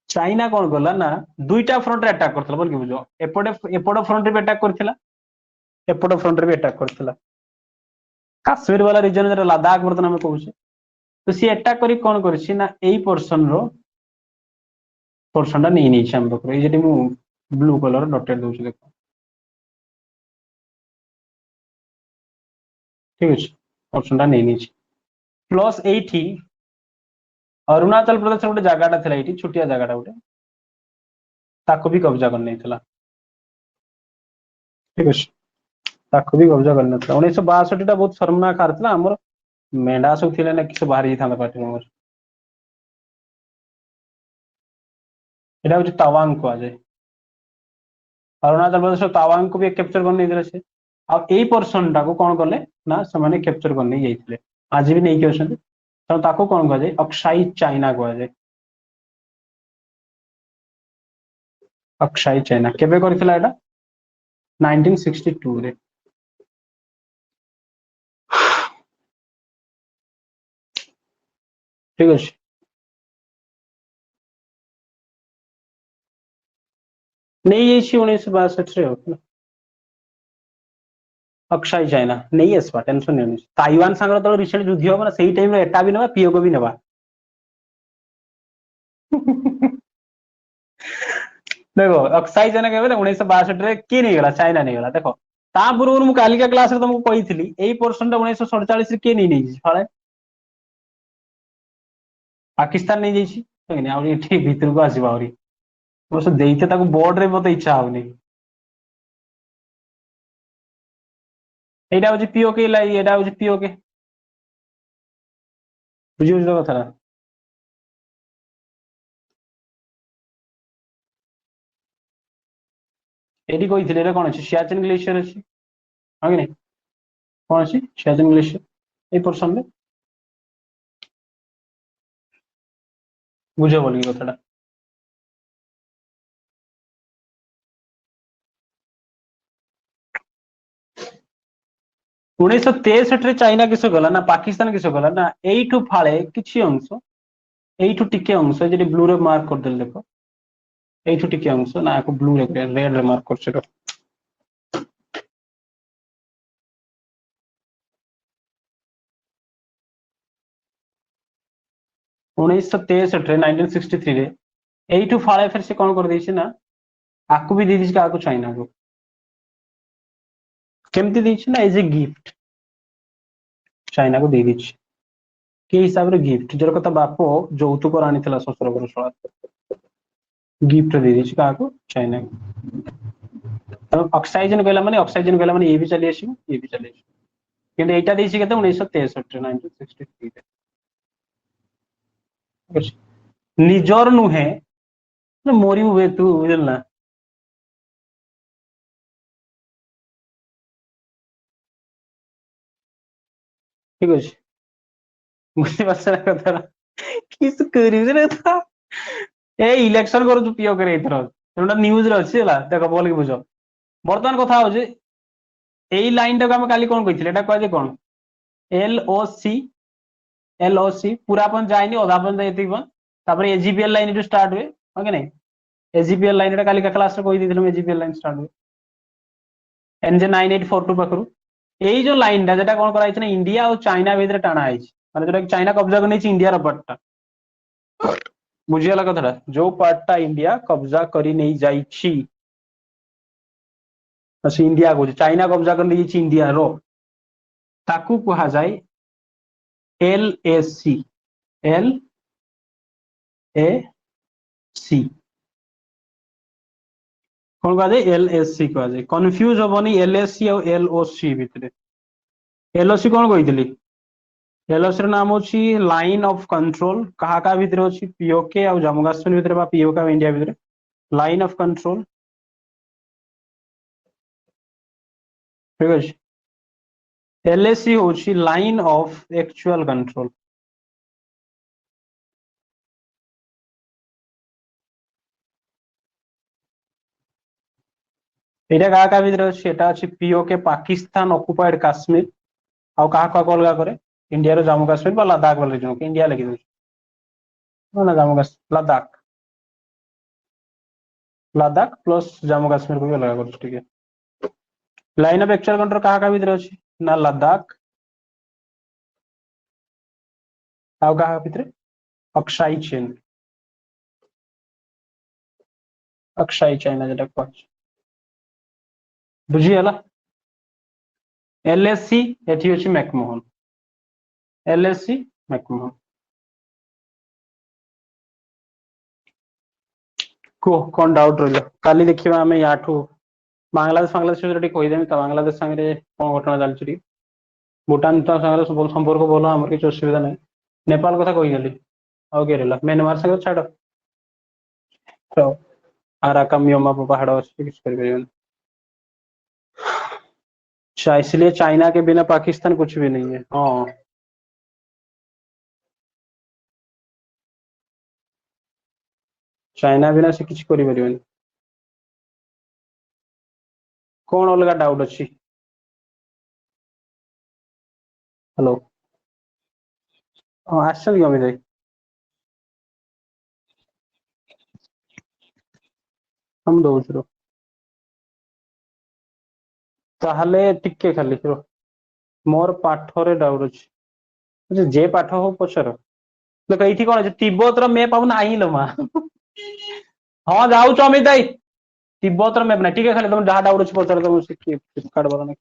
चाइना कौन कला ना दुईटा फ्रंट रे अटैक करथला बोल कि बुझ एपटे एपट फ्रंट रे अटैक करथिला एपट फ्रंट रे अटैक करथिला काश्मीर वाला रीजन जरा लद्दाख बर्तन हम कहूछे तो सी अटैक करी कौन करछि ना एई पोर्शन टा नहीं नहीं हम पाखरे जेटी मु ब्लू कलर डॉटेड दोछि देखो ठीक अछि पोर्शन टा नहीं नहीं प्लस एठी अरुणाचल प्रदेश गोटे जगहटा थिला एठी छोटिया जगहटा गोटे ताको भी कब्जा कर नहीं ठीक अछि ताको भी कब्जा कर 1962 टा बहुत शर्मनाक हार थिला हमर मेंढा सब थिले ना किस बाहर ही था पार्टी में एटा होछि तवांग को आजे अरुणाचल प्रदेश तावांग को भी कैप्चर कर नहीं से आ एई पर्सन टा को कौन कले ना से माने कैप्चर कर नहीं जाइथिले आज भी नहीं के तो ताको कौन कह जाए अक्साई चाइना कह जाए अक्साई चाइना केबे करथिला एटा 1962 रे ठीक अछि नहीं ये 1962 रे होता अक्षय चाइना नहीं आसवा टेंशन नहीं ताइवान संग तो रिसेंट युद्ध हो ना सही टाइम रे एटा भी नबा पीओ को भी नबा देखो अक्षय चाइना केबे 1962 रे की नहीं गला चाइना नहीं गला देखो ता पूर्व मु कालिका क्लास रे तुमको कहिथिली एई पर्सन टा 1947 रे के नहीं फाळे पाकिस्तान नहीं जाइछि नहीं आ एठी भीतर को आसीबा आउरी बस देइते ताको बोर्ड रे मते इच्छा होनी एटा होछि पीओके लाई एटा होछि पीओके बुझि बुझ कथा एटी कहिथिले रे कोन अछि सियाचिन ग्लेशियर अछि हां कि नहीं कोन अछि सियाचिन ग्लेशियर ए पर्सन रे बुझ बोली कथाटा 1963 रे चाइना किस गला ना पाकिस्तान किस गला ना एठू फाळे किछि अंश एठू टिके अंश जेडी ब्लू रे मार्क कर देल देखो एठू टिके अंश ना को ब्लू रे रेड रे मार्क कर छरो 1963 रे 1963 रे एठू फाळे फिर से कोन कर देछि ना आकु भी दे दिस का आकु चाइना को केमती देछि ना एज ए गिफ्ट चाइना को दे दिछि के हिसाब रे गिफ्ट जर कथा बापो যৌতুক राणी थिला ससुर घर सळा गिफ्ट दे दिछि का को चाइना तो ऑक्सीजन कहला माने ये भी चली आसी ये भी चली आसी किंतु एटा देछि केते 1963 रे 1963 रे निजर नुहे मोरी हुए तू बुझल ना ঠিক আছে, বুঝতে পারছো না কথাটা? কিছু କରିବି ରେ ତ এই ইলেকশন କରୁଛୁ ପିଓ করে ଏଇଥର ଯୋଉଟା ନ୍ୟୁଜରେ ଅଛି ହେଲା ଦେଖ ଭଲକି ବୁଝ। ବର୍ତ୍ତମାନ କଥା ହଉଛି ଏଇ ଲାଇନ ଟାକୁ ଆମେ କାଲି କଣ କହିଥିଲେ, ଏଟା କୁହାଯାଏ କଣ? ଏଲ ଓ ସି। ଏଲ ଓ ସି ପୁରା ପର୍ଯ୍ୟନ୍ତ ଯାଇନି, ଅଧା ପର୍ଯ୍ୟନ୍ତ ଏତିକି ପର୍ଯ୍ୟନ୍ତ, ତାପରେ ଏଜିପିଏଲ ଲାଇନ ରୁ ଷ୍ଟାର୍ଟ ହୁଏ, ହଁ କି ନାଇଁ? ଏଜିପିଏଲ ଲାଇନ ଟା କାଲି କ୍ଲାସରେ କହିଦେଇଥିଲୁ, ଏଜିପିଏଲ ଲାଇନ ଷ୍ଟାର୍ଟ ହୁଏ ଏନଜେ 9842 ପାଖରୁ। ଏଇ ଯୋଉ ଲାଇନ ଟା ଯେଟା କଣ କରାଯାଇଛି ନା ଇଣ୍ଡିଆ ଆଉ ଚାଇନା ଭିତରେ ଟାଣା ହେଇଛି, ମାନେ ଯୋଉଟା ଚାଇନା କବ୍ଜା କରି ନେଇଛି ଇଣ୍ଡିଆର ପାର୍ଟଟା। ବୁଝିଗଲା କଥାଟା? ଯୋଉ ପାର୍ଟଟା ଇଣ୍ଡିଆ କବ୍ଜା କରି ନେଇ ଯାଇଛି, ସେ ଇଣ୍ଡିଆ କହୁଛି, ଚାଇନା କବ୍ଜା କରି ନେଇଯାଇଛି ଇଣ୍ଡିଆର, ତାକୁ କୁହାଯାଏ L A C. L A C କଣ କୁହାଯାଏ? ଏଲ ଏ ସି କୁହାଯାଏ। କନଫ୍ୟୁଜ ହବନି ଏଲ ଏ ସି ଆଉ ଏଲ ଓ ସି ଭିତରେ। ଏଲ ଓ ସି କଣ କହିଥିଲି? ଏଲ ଓ ସି ର ନାମ ଅଛି ଲାଇନ ଅଫ କଣ୍ଟ୍ରୋଲ। କାହା କାହା ଭିତରେ ଅଛି? ପିଓକେ ଆଉ ଜାମ୍ମୁ କାଶ୍ମୀର ଭିତରେ, ବା ପିଓକେ ଆଉ ଇଣ୍ଡିଆ ଭିତରେ ଲାଇନ ଅଫ କଣ୍ଟ୍ରୋଲ, ଠିକ ଅଛି। ଏଲ ଏ ସି ହଉଛି ଲାଇନ ଅଫ ଆକ୍ଚୁଆଲ କଣ୍ଟ୍ରୋଲ। ଏଇଟା କାହା କାହା ଭିତରେ ଅଛି? ଏଟା ଅଛି ପିଓକେ ପାକିସ୍ତାନ ଅକୁପାଏଡ କାଶ୍ମୀର, ଆଉ କାହା କାହାକୁ ଅଲଗା କରେ? ଇଣ୍ଡିଆର ଜାମ୍ମୁ କାଶ୍ମୀର ବା ଲଦାଖ ବୋଲି ରିଜନ, ଇଣ୍ଡିଆ ଲେଖିଦଉଛି ନା ଜାମ୍ମୁ କାଶ୍ମୀର, ଲଦାଖ। ଲଦାଖ ପ୍ଲସ ଜାମ୍ମୁ କାଶ୍ମୀରକୁ ବି ଅଲଗା କରୁଛି ଟିକେ। ଲାଇନ ଅଫ ଆକ୍ଚୁଆଲ କଣ୍ଟ୍ରୋଲ କାହା କାହା ଭିତରେ ଅଛି? ନା ଲଦାଖ, ଆଉ କାହା ଭିତରେ? ଅକ୍ସାଇ ଚୀନ, ଅକ୍ସାଇ ଚାଇନା ଯେଟା କୁହାଯାଉଛି। ବୁଝିଗଲା? ଏଲଏସି ଏଠି ଅଛି ମ୍ୟାକମୋହନ, ଏଲଏସି ମ୍ୟାକମୋହନ। କୁହ କଣ ଡାଉଟ ରହିଲା? କାଲି ଦେଖିବା ଆମେ ୟାଠୁ ବାଂଲାଦେଶ ଫାଂଲାଦେଶ ବିଷୟରେ ଟିକେ କହିଦେବି ତ, ବାଂଲାଦେଶ ସାଙ୍ଗରେ କଣ ଘଟଣା ଚାଲିଛି ଟିକେ। ଭୁଟାନ ତ ସାଙ୍ଗରେ ସମ୍ପର୍କ ଭଲ, ଆମର କିଛି ଅସୁବିଧା ନାହିଁ। ନେପାଳ କଥା କହିଗଲି, ଆଉ କିଏ ରହିଲା? ମ୍ୟାନମାର ସାଙ୍ଗରେ ଛାଡ, ତ ଆରାକାମିୟମା ପାହାଡ ଅଛି, କିଛି କରିପାରିବନି। इसलिए चाइना के बिना पाकिस्तान कुछ भी नहीं है। हाँ, ଚାଇନା ବିନା ସେ କିଛି କରିପାରିବନି। କଣ ଅଲଗା ଡାଉଟ ଅଛି? ହ୍ୟାଲୋ, ହଁ ଆସିଛନ୍ତି କମିତ ଭାଇ? हम ଦଉଛୁ ରୁହ। ତାହେଲେ ଟିକେ ଖାଲି ରୁହ, ମୋର ପାଠରେ ଡାଉଟ ଅଛି। ଯେ ପାଠ ହଉ ପଚାର। ଦେଖ ଏଇଠି କଣ ଅଛି? ତିବ୍ବତର ମେପ ଆଉ ନାହିଁ ଲୋ ମା। ହଁ ଯାଉଛୁ ଅମିତ ଭାଇ। ତିବ୍ବତର ମେପ ନାହିଁ, ଟିକେ ଖାଲି ତମେ ଯାହା ଡାଉଟ ଅଛି ପଚାର, ତମ ଫ୍ଲିପକାର୍ଟ ବାଲା ନାଇଁ।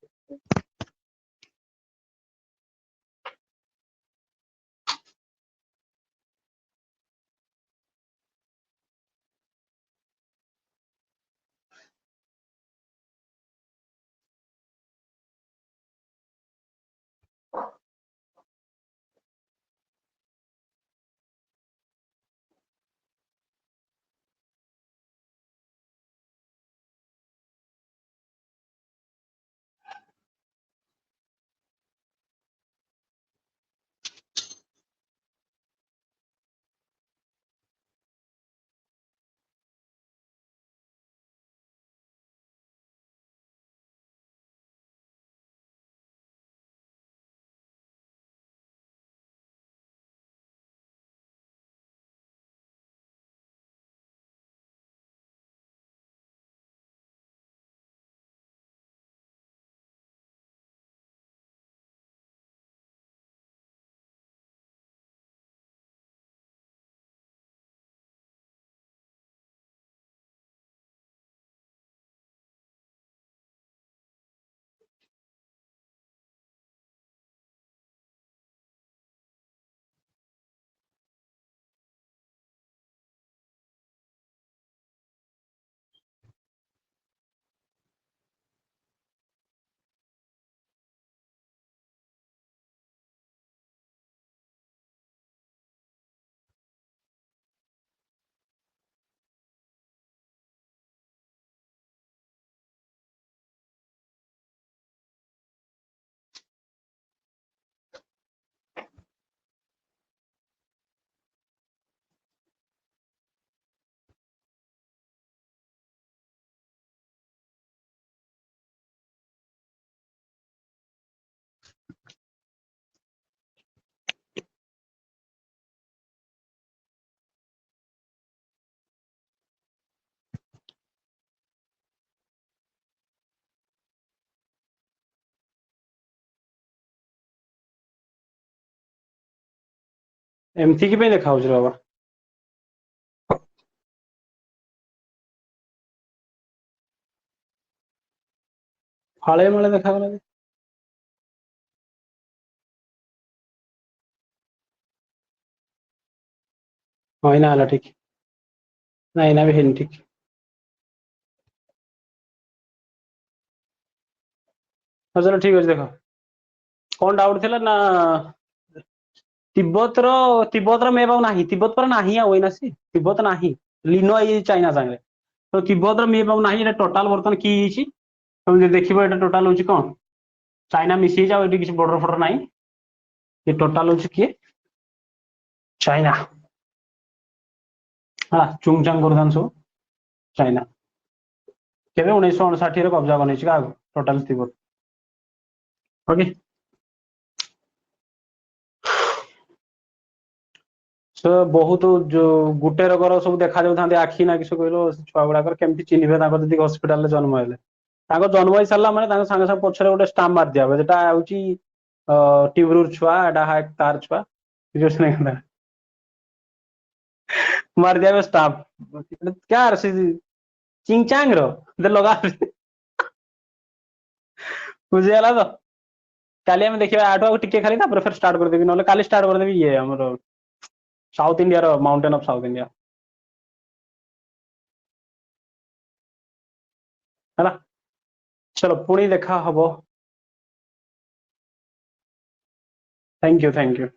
एमती की देखा बाबा फाळे माळे देखा हाँ इना हला ठीक ना इना भी हेन ठीक हाँ चलो ठीक अच्छे देख कौन डाउट थिला ना तिब्बतर मेप आउ नाही तिब्बत पर नाही आउ एना सी तिब्बत नाही लीनो ये चाइना संगे तो तिब्बतर मेप आउ नाही टोटाल बर्तन की तुम देखिबो एटा टोटाल होची कोन चाइना मिसी जाओ एटी किसी बॉर्डर फॉर्डर नाही ये टोटाल होची किए चाइना हाँ चुंगचांग गोरदान सब चाइना केबे 1959 रे कब्जा बनेछि का टोटाल तिब्बत ओके सो बहुत जो गुटे रोगर सब देखा जाउथांते आखि ना किस कहलो छुआ गुड़ाकर केमती चिन्हिबे ताको जदी हॉस्पिटल रे जन्म हेले ताको जन्म होई सारला माने ताको संगे संगे पछरे गोटे स्टाम्प मार दिया जेटा आउची टिब्रुर छुआ एटा हाक तार छुआ बुझछ नै कथा मार दिया स्टाम्प क्या रे चिंगचांग रो दे लगा बुझियाला तो काली हम देखिबा आठो टिके खाली तापर फिर स्टार्ट कर देबी नले काली स्टार्ट कर देबी ये हमर साउथ इंडिया रो माउंटेन ऑफ साउथ इंडिया है ना चलो पुणी देखा हबो thank you thank you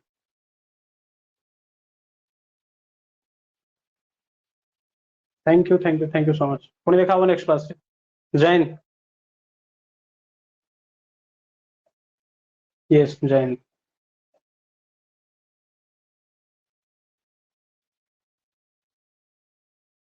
thank you thank you thank you so much पुणी देखा हबो नेक्स्ट क्लास जैन यस जैन